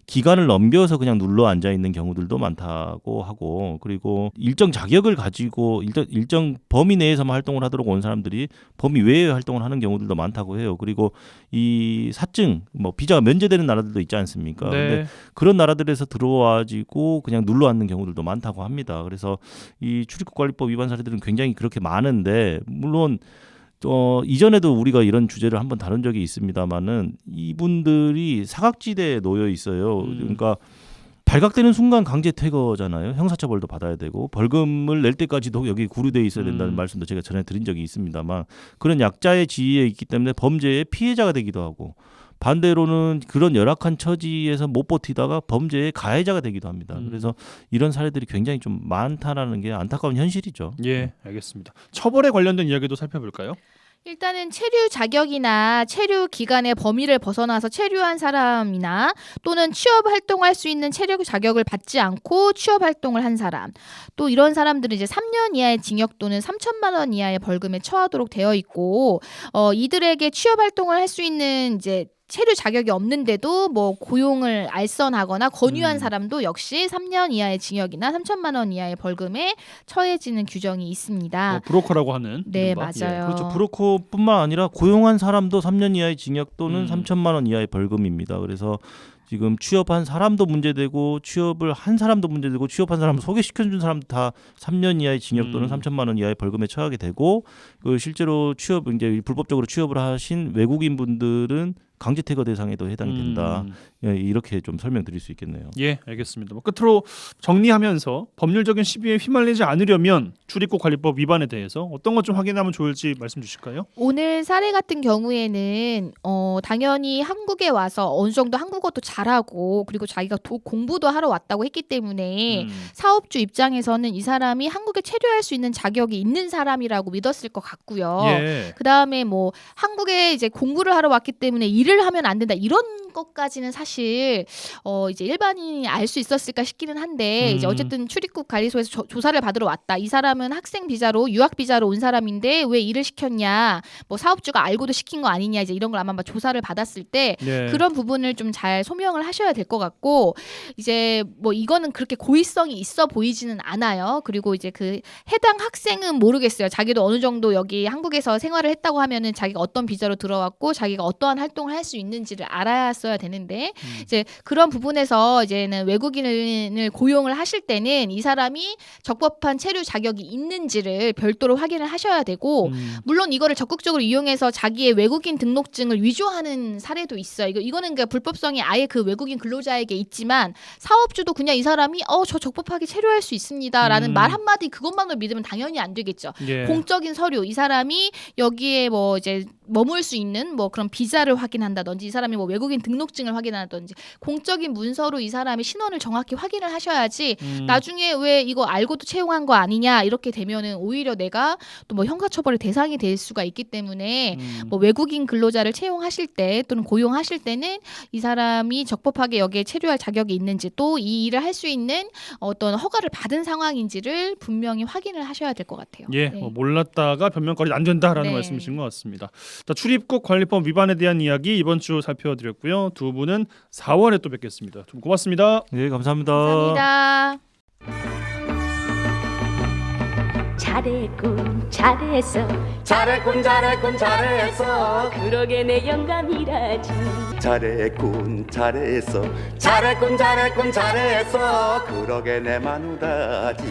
기간을 넘겨서 그냥 눌러 앉아 있는 경우들도 많다고 하고 그리고 일정 자격을 가지고 일정 범위 내에서만 활동을 하도록 온 사람들이 범위 외에 활동을 하는 경우들도 많다고 해요. 그리고 이 사증 뭐 비자가 면제되는 나라들도 있지 않습니까? 네. 근데 그런 나라들에서 들어와지고 그냥 눌러 앉는 경우들도 많다고 합니다. 그래서 이 출입국관리법 위반 사례들은 굉장히 그렇게 많은데 물론 이전에도 우리가 이런 주제를 한번 다룬 적이 있습니다만은 이분들이 사각지대에 놓여 있어요. 그러니까 발각되는 순간 강제 퇴거잖아요. 형사처벌도 받아야 되고 벌금을 낼 때까지도 여기 구류돼 있어야 된다는 말씀도 제가 전에 드린 적이 있습니다만 그런 약자의 지위에 있기 때문에 범죄의 피해자가 되기도 하고 반대로는 그런 열악한 처지에서 못 버티다가 범죄의 가해자가 되기도 합니다. 그래서 이런 사례들이 굉장히 좀 많다라는 게 안타까운 현실이죠. 예, 알겠습니다. 처벌에 관련된 이야기도 살펴볼까요? 일단은 체류 자격이나 체류 기간의 범위를 벗어나서 체류한 사람이나 또는 취업 활동할 수 있는 체류 자격을 받지 않고 취업 활동을 한 사람, 또 이런 사람들은 이제 3년 이하의 징역 또는 3천만 원 이하의 벌금에 처하도록 되어 있고, 이들에게 취업 활동을 할 수 있는 이제 체류 자격이 없는데도 뭐 고용을 알선하거나 권유한 사람도 역시 3년 이하의 징역이나 3천만 원 이하의 벌금에 처해지는 규정이 있습니다. 브로커라고 하는. 네, 이른바. 맞아요. 그렇죠. 브로커뿐만 아니라 고용한 사람도 3년 이하의 징역 또는 음. 3천만 원 이하의 벌금입니다. 그래서 지금 취업한 사람도 문제되고 취업을 한 사람도 문제되고 취업한 사람을 소개시켜준 사람도 다 3년 이하의 징역 또는 3천만 원 이하의 벌금에 처하게 되고, 실제로 취업 이제 불법적으로 취업을 하신 외국인 분들은 강제퇴거 대상에도 해당이 된다. 예, 이렇게 좀 설명드릴 수 있겠네요. 예, 알겠습니다. 뭐 끝으로 정리하면서 법률적인 시비에 휘말리지 않으려면 출입국 관리법 위반에 대해서 어떤 것 좀 확인하면 좋을지 말씀 주실까요? 오늘 사례 같은 경우에는 당연히 한국에 와서 어느 정도 한국어도 잘하고 그리고 자기가 공부도 하러 왔다고 했기 때문에 사업주 입장에서는 이 사람이 한국에 체류할 수 있는 자격이 있는 사람이라고 믿었을 것 같고요. 예. 그다음에 뭐 한국에 이제 공부를 하러 왔기 때문에 일을 하면 안 된다 이런 것까지는 사실 이제 일반인이 알 수 있었을까 싶기는 한데 이제 어쨌든 출입국 관리소에서 조사를 받으러 왔다. 이 사람은 학생 비자로 유학 비자로 온 사람인데 왜 일을 시켰냐? 뭐 사업주가 알고도 시킨 거 아니냐? 이제 이런 걸 아마 조사를 받았을 때 예. 그런 부분을 좀 잘 소명을 하셔야 될 것 같고, 이제 뭐 이거는 그렇게 고의성이 있어 보이지는 않아요. 그리고 이제 그 해당 학생은 모르겠어요. 자기도 어느 정도 여기 한국에서 생활을 했다고 하면은 자기가 어떤 비자로 들어왔고 자기가 어떠한 활동을 할 수 있는지를 알았어야 되는데 이제 그런 부분에서 이제는 외국인을 고용을 하실 때는 이 사람이 적법한 체류 자격이 있는지를 별도로 확인을 하셔야 되고, 물론 이거를 적극적으로 이용해서 자기의 외국인 등록증을 위조하는 사례도 있어요. 이거는 그러니까 불법성이 아예 그 외국인 근로자에게 있지만 사업주도 그냥 이 사람이 저 적법하게 체류할 수 있습니다라는 말 한마디 그것만으로 믿으면 당연히 안 되겠죠. 예. 공적인 서류, 이 사람이 여기에 뭐 이제 머물 수 있는 뭐 그런 비자를 확인한다든지 이 사람이 뭐 외국인 등록증을 확인한다든지 공적인 문서로 이 사람의 신원을 정확히 확인을 하셔야지 나중에 왜 이거 알고도 채용한 거 아니냐 이렇게 되면은 오히려 내가 또 뭐 형사처벌의 대상이 될 수가 있기 때문에 뭐 외국인 근로자를 채용하실 때 또는 고용하실 때는 이 사람이 적법하게 여기에 체류할 자격이 있는지 또 이 일을 할 수 있는 어떤 허가를 받은 상황인지를 분명히 확인을 하셔야 될 것 같아요. 예, 네. 몰랐다가 변명거리 안 된다라는 네. 말씀이신 것 같습니다. 자, 출입국 관리법 위반에 대한 이야기 이번 주 살펴드렸고요. 두 분은 4월에 또 뵙겠습니다. 좀 고맙습니다. 네, 감사합니다. 감사합니다. 잘했군 잘했어 잘했군 잘했군 잘했어 그러게 내 영감이라지 잘했군 잘했어 잘했군 잘했군 잘했어 그러게 내 마누라지.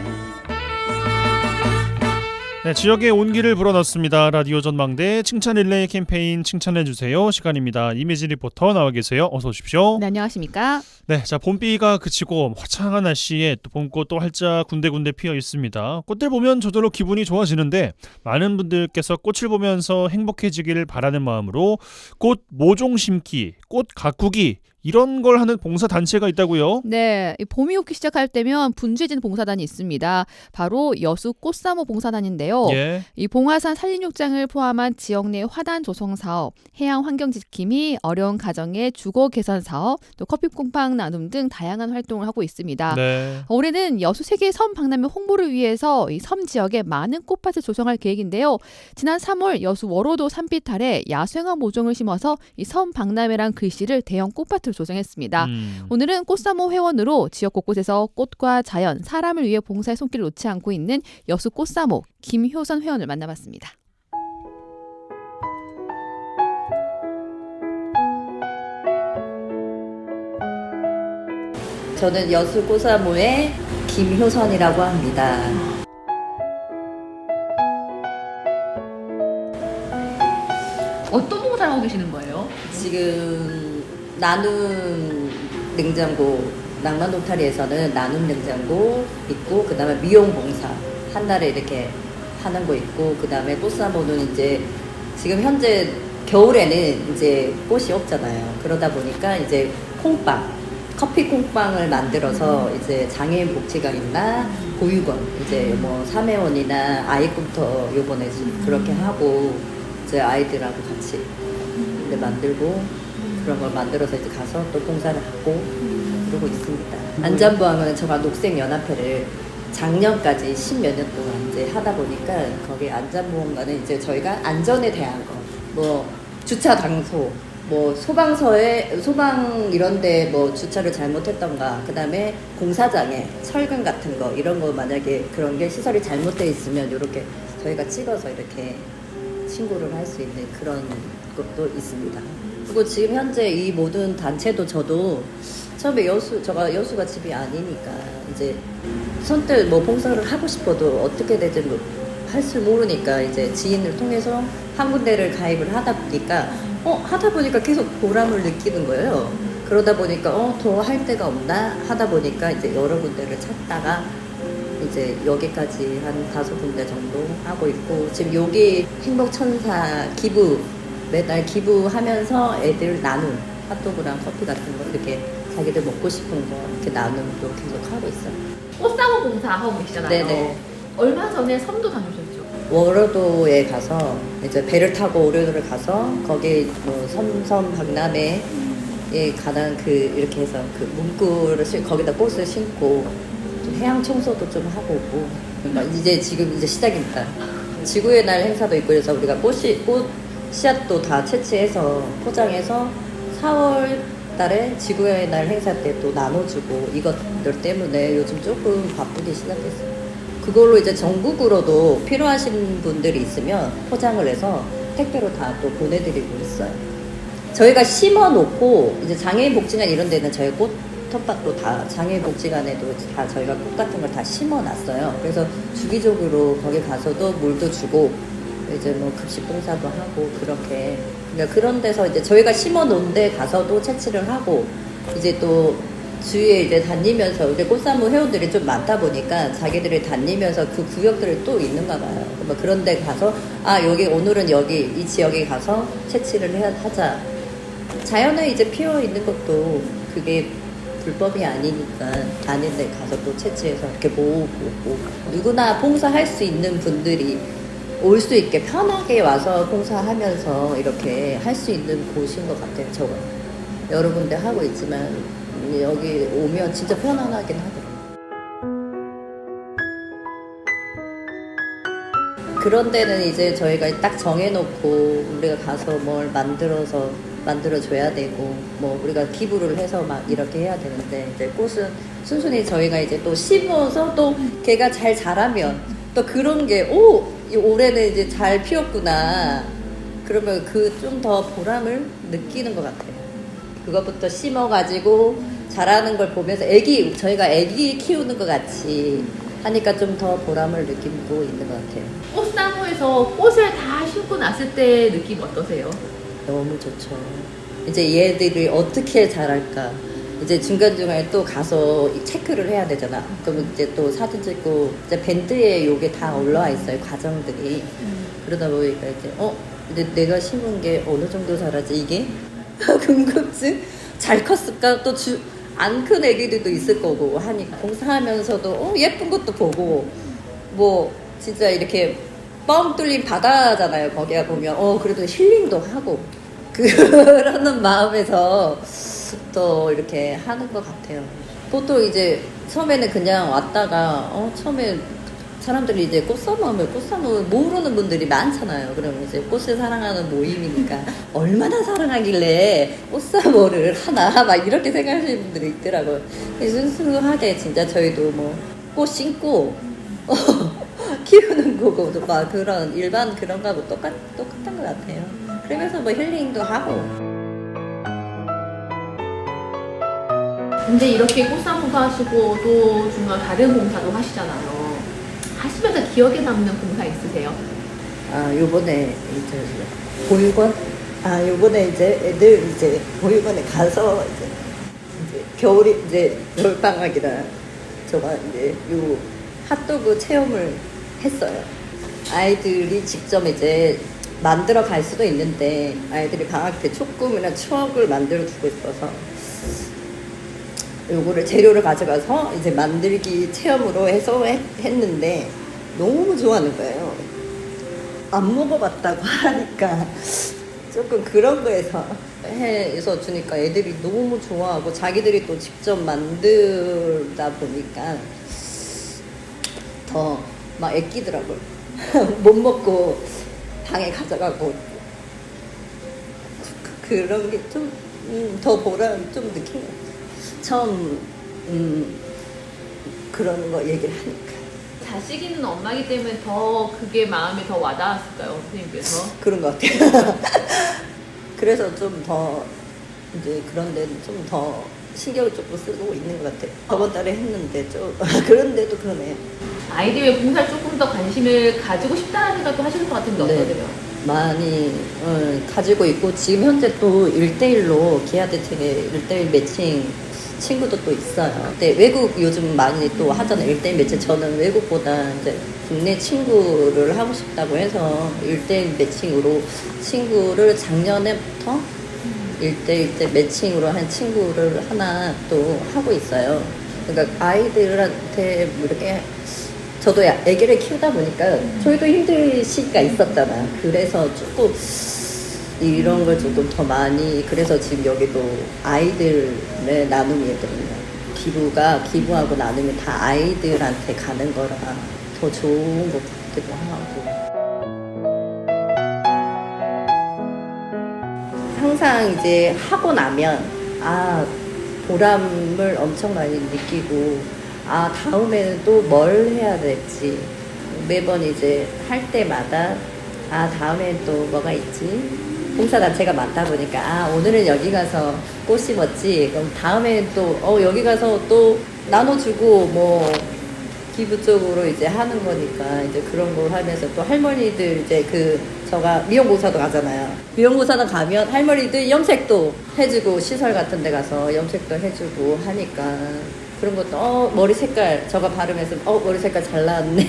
네, 지역의 온기를 불어넣습니다. 라디오 전망대 칭찬 릴레이 캠페인 칭찬해주세요 시간입니다. 이미지 리포터 나와 계세요. 어서 오십시오. 네, 안녕하십니까? 네, 자 봄비가 그치고 화창한 날씨에 또 봄꽃 또 활짝 군데군데 피어 있습니다. 꽃들 보면 저절로 기분이 좋아지는데 많은 분들께서 꽃을 보면서 행복해지기를 바라는 마음으로 꽃 모종 심기, 꽃 가꾸기 이런 걸 하는 봉사단체가 있다고요? 네, 이 봄이 오기 시작할 때면 분주해지는 봉사단이 있습니다. 바로 여수 꽃사모 봉사단인데요. 예. 이 봉화산 산림욕장을 포함한 지역 내 화단 조성 사업, 해양 환경 지킴이, 어려운 가정의 주거 개선 사업, 또 커피 콩빵 나눔 등 다양한 활동을 하고 있습니다. 네. 올해는 여수 세계 섬 박람회 홍보를 위해서 이 섬 지역에 많은 꽃밭을 조성할 계획인데요. 지난 3월 여수 월호도 산빛 아래 야생화 모종을 심어서 이 섬 박람회란 글씨를 대형 꽃밭으로 조성했습니다. 오늘은 꽃사모 회원으로 지역 곳곳에서 꽃과 자연, 사람을 위해 봉사의 손길을 놓지 않고 있는 여수 꽃사모 김효선 회원을 만나봤습니다. 저는 여수 꽃사모의 김효선이라고 합니다. 어떤 봉사를 하고 계시는 거예요? 지금 나눔 냉장고, 낭만 노타리에서는 나눔 냉장고 있고, 그 다음에 미용 봉사 한 달에 이렇게 하는 거 있고, 그 다음에 꽃사모는 이제 지금 현재 겨울에는 이제 꽃이 없잖아요. 그러다 보니까 이제 콩빵, 커피 콩빵을 만들어서 이제 장애인 복지관이나 보육원, 이제 뭐 사매원이나 아이꿈터 요번에 그렇게 하고, 이제 아이들하고 같이 이제 만들고 그런 걸 만들어서 이제 가서 또 봉사를 하고 그러고 있습니다. 안전보험은 제가 녹색연합회를 작년까지 10몇 년 동안 이제 하다 보니까 거기 안전보험과는 이제 저희가 안전에 대한 거, 뭐 주차 장소, 뭐 소방 이런데 뭐 주차를 잘못했던가, 그 다음에 공사장에 철근 같은 거 이런 거 만약에 그런 게 시설이 잘못되어 있으면 이렇게 저희가 찍어서 이렇게 신고를 할 수 있는 그런 것도 있습니다. 그리고 지금 현재 이 모든 단체도 저도 처음에 제가 여수가 집이 아니니까 이제 선뜻 뭐 봉사를 하고 싶어도 어떻게 될지 할 줄 모르니까 이제 지인을 통해서 한 군데를 가입을 하다 보니까 계속 보람을 느끼는 거예요. 그러다 보니까 더 할 데가 없나 하다 보니까 이제 여러 군데를 찾다가 이제 여기까지 한 5군데 정도 하고 있고, 지금 여기 행복천사 기부 매달 기부하면서 애들 나눔 핫도그랑 커피 같은 거 이렇게 자기들 먹고 싶은 거 이렇게 나눔도 계속 하고 있어요. 꽃사모 봉사하고 계시잖아요. 네네. 얼마 전에 섬도 다녀오셨죠? 월요도에 가서 이제 배를 타고 월요도를 가서 거기 뭐 섬 박람회에 가는 그 이렇게 해서 그 문구를 거기다 꽃을 심고 좀 해양 청소도 좀 하고 오고, 이제 지금 이제 시작입니다. 지구의 날 행사도 있고 그래서 우리가 꽃 씨앗도 다 채취해서 포장해서 4월 달에 지구의 날 행사 때 또 나눠주고, 이것들 때문에 요즘 조금 바쁘기 시작했어요. 그걸로 이제 전국으로도 필요하신 분들이 있으면 포장을 해서 택배로 다 또 보내드리고 있어요. 저희가 심어놓고 이제 장애인 복지관 이런 데는 저희 꽃 텃밭도 다, 장애인 복지관에도 다 저희가 꽃 같은 걸 다 심어놨어요. 그래서 주기적으로 거기 가서도 물도 주고 이제 뭐 급식 봉사도 하고 그렇게, 그러니까 그런 데서 이제 저희가 심어놓은 데 가서도 채취를 하고, 이제 또 주위에 이제 다니면서 이제 꽃사모 회원들이 좀 많다 보니까 자기들이 다니면서 그 구역들이 또 있는가 봐요. 뭐 그런 데 가서 여기 오늘은 여기 이 지역에 가서 채취를 하자. 자연에 이제 피어 있는 것도 그게 불법이 아니니까 아닌 데 가서 또 채취해서 이렇게 모으고, 누구나 봉사할 수 있는 분들이 올 수 있게 편하게 와서 봉사하면서 이렇게 할 수 있는 곳인 것 같아요. 저거 여러 군데 하고 있지만 여기 오면 진짜 편안하긴 하더라고요. 그런 데는 이제 저희가 딱 정해놓고 우리가 가서 뭘 만들어줘야 되고, 뭐 우리가 기부를 해서 막 이렇게 해야 되는데, 이제 꽃은 순순히 저희가 이제 또 심어서 또 걔가 잘 자라면 또 그런 게 올해는 이제 잘 피었구나 그러면 그 좀 더 보람을 느끼는 것 같아요. 그것부터 심어가지고 자라는 걸 보면서 저희가 애기 키우는 것 같이 하니까 좀 더 보람을 느끼고 있는 것 같아요. 꽃사모에서 꽃을 다 심고 났을 때 느낌 어떠세요? 너무 좋죠. 이제 얘들이 어떻게 자랄까, 이제 중간중간에 또 가서 체크를 해야 되잖아. 그럼 이제 또 사진 찍고, 이제 밴드에 요게 다 올라와 있어요, 과정들이. 그러다 보니까 이제 내가 심은 게 어느 정도 자라지 이게? 궁금증? 잘 컸을까? 또 안 큰 애기들도 있을 거고 하니까 봉사하면서도 예쁜 것도 보고, 뭐 진짜 이렇게 뻥 뚫린 바다잖아요. 거기가 보면 그래도 힐링도 하고 그러는 마음에서 또 이렇게 하는 것 같아요. 보통 이제 처음에는 그냥 왔다가 처음에 사람들이 이제 꽃사모 모르는 분들이 많잖아요. 그러면 이제 꽃을 사랑하는 모임이니까 얼마나 사랑하길래 꽃사모를 하나 막 이렇게 생각하시는 분들이 있더라고요. 순수하게 진짜 저희도 뭐 꽃 심고 키우는 거고 막 그런 일반 그런 거하고 똑같은 것 같아요. 그러면서 뭐 힐링도 하고. 근데 이렇게 꽃사모도 하시고 또 중간 다른 봉사도 하시잖아요. 하시면서 기억에 남는 봉사 있으세요? 요번에 이제 보육원? 요번에 이제 애들 이제 보육원에 가서 이제 겨울이 이제 겨울방학이라 제가 이제 요 핫도그 체험을 했어요. 아이들이 직접 이제 만들어 갈 수도 있는데 아이들이 방학 때 조금이나 추억을 만들어 주고 싶어서 요거를 재료를 가져가서 이제 만들기 체험으로 해서 했는데 너무 좋아하는 거예요. 안 먹어봤다고 하니까 조금 그런 거에서 해서 주니까 애들이 너무 좋아하고 자기들이 또 직접 만들다 보니까 더 막 애끼더라고요. 못 먹고 방에 가져가고 그런 게 좀 더 보람 좀 느낀 것 같아요. 처음 그런 거 얘기를 하니까. 자식 있는 엄마이기 때문에 더 그게 마음이 더 와닿았을까요, 선생님께서? 그런 것 같아요. 그래서 좀 더 이제 그런 데는 좀 더 신경을 조금 쓰고 있는 것 같아요. 저번 달에 했는데 좀 그런데도 그러네요. 아이들의 봉사에 조금 더 관심을 가지고 싶다는 생각도 하시는 것 같은데 네. 어떠세요? 많이 가지고 있고 지금 현재 또 1대1로 기아대체 1대1 매칭 친구도 또 있어요. 근데 외국 요즘 많이 또 하잖아요. 1대1 매칭. 저는 외국보다 이제 국내 친구를 하고 싶다고 해서 1대1 매칭으로 친구를 작년에부터 1대1 매칭으로 한 친구를 하나 또 하고 있어요. 그러니까 아이들한테 뭐 이렇게 저도 애기를 키우다 보니까 저희도 힘들 시기가 있었잖아요. 그래서 조금 이런 걸 조금 더 많이 그래서 지금 여기도 아이들의 나눔이거든요. 기부하고 나누면 다 아이들한테 가는 거라 더 좋은 것 같기도 하고. 항상 이제 하고 나면 보람을 엄청 많이 느끼고 다음에는 또 뭘 해야 될지 매번 이제 할 때마다 다음엔 또 뭐가 있지? 봉사단체가 많다 보니까 오늘은 여기 가서 꽃 심었지. 그럼 다음에는 또 여기 가서 또 나눠주고 뭐 기부 쪽으로 이제 하는 거니까 이제 그런 걸 하면서 또 할머니들 이제 저가 미용봉사도 가잖아요. 미용봉사도 가면 할머니들 염색도 해주고 시설 같은 데 가서 염색도 해주고 하니까 그런 것도 머리 색깔 저가 바르면서 머리 색깔 잘 나왔네.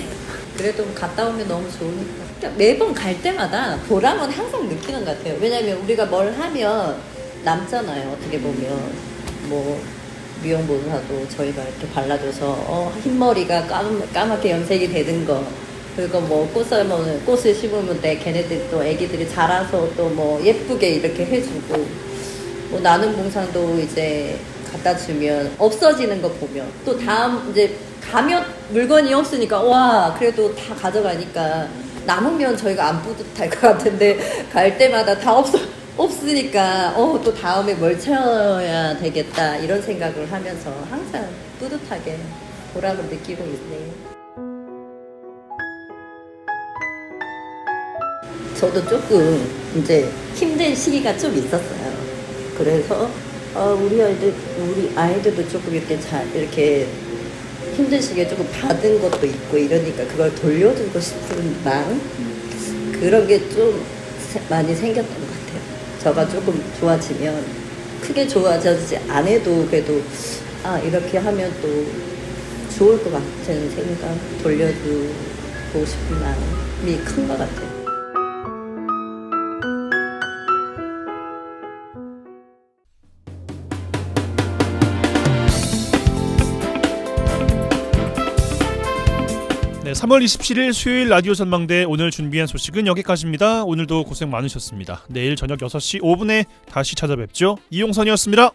그래도 갔다 오면 너무 좋으니까. 그러니까 매번 갈 때마다 보람은 항상 느끼는 것 같아요. 왜냐면 우리가 뭘 하면 남잖아요. 어떻게 보면 뭐 미용봉사도 저희가 이렇게 발라줘서 흰머리가 까맣게 염색이 되는 거 그리고 뭐 꽃을 심으면 걔네들 또 애기들이 자라서 또 뭐 예쁘게 이렇게 해주고 뭐 나눔 봉사도 이제 갖다 주면 없어지는 거 보면 또 다음 이제 가면 물건이 없으니까 와 그래도 다 가져가니까 남으면 저희가 안 뿌듯할 것 같은데 갈 때마다 다 없으니까 또 다음에 뭘 채워야 되겠다 이런 생각을 하면서 항상 뿌듯하게 보람을 느끼고 있네요. 저도 조금 이제 힘든 시기가 좀 있었어요. 그래서 우리 아이들도 조금 이렇게 힘든 시기에 조금 받은 것도 있고 이러니까 그걸 돌려주고 싶은 마음 그런 게 좀 많이 생겼던 것 같아요. 저가 조금 좋아지면 크게 좋아지지 않아도 그래도 이렇게 하면 또 좋을 것 같은 생각 돌려주고 싶은 마음이 큰 것 같아요. 네, 3월 27일 수요일 라디오 전망대 오늘 준비한 소식은 여기까지입니다. 오늘도 고생 많으셨습니다. 내일 저녁 6시 5분에 다시 찾아뵙죠. 이용선이었습니다.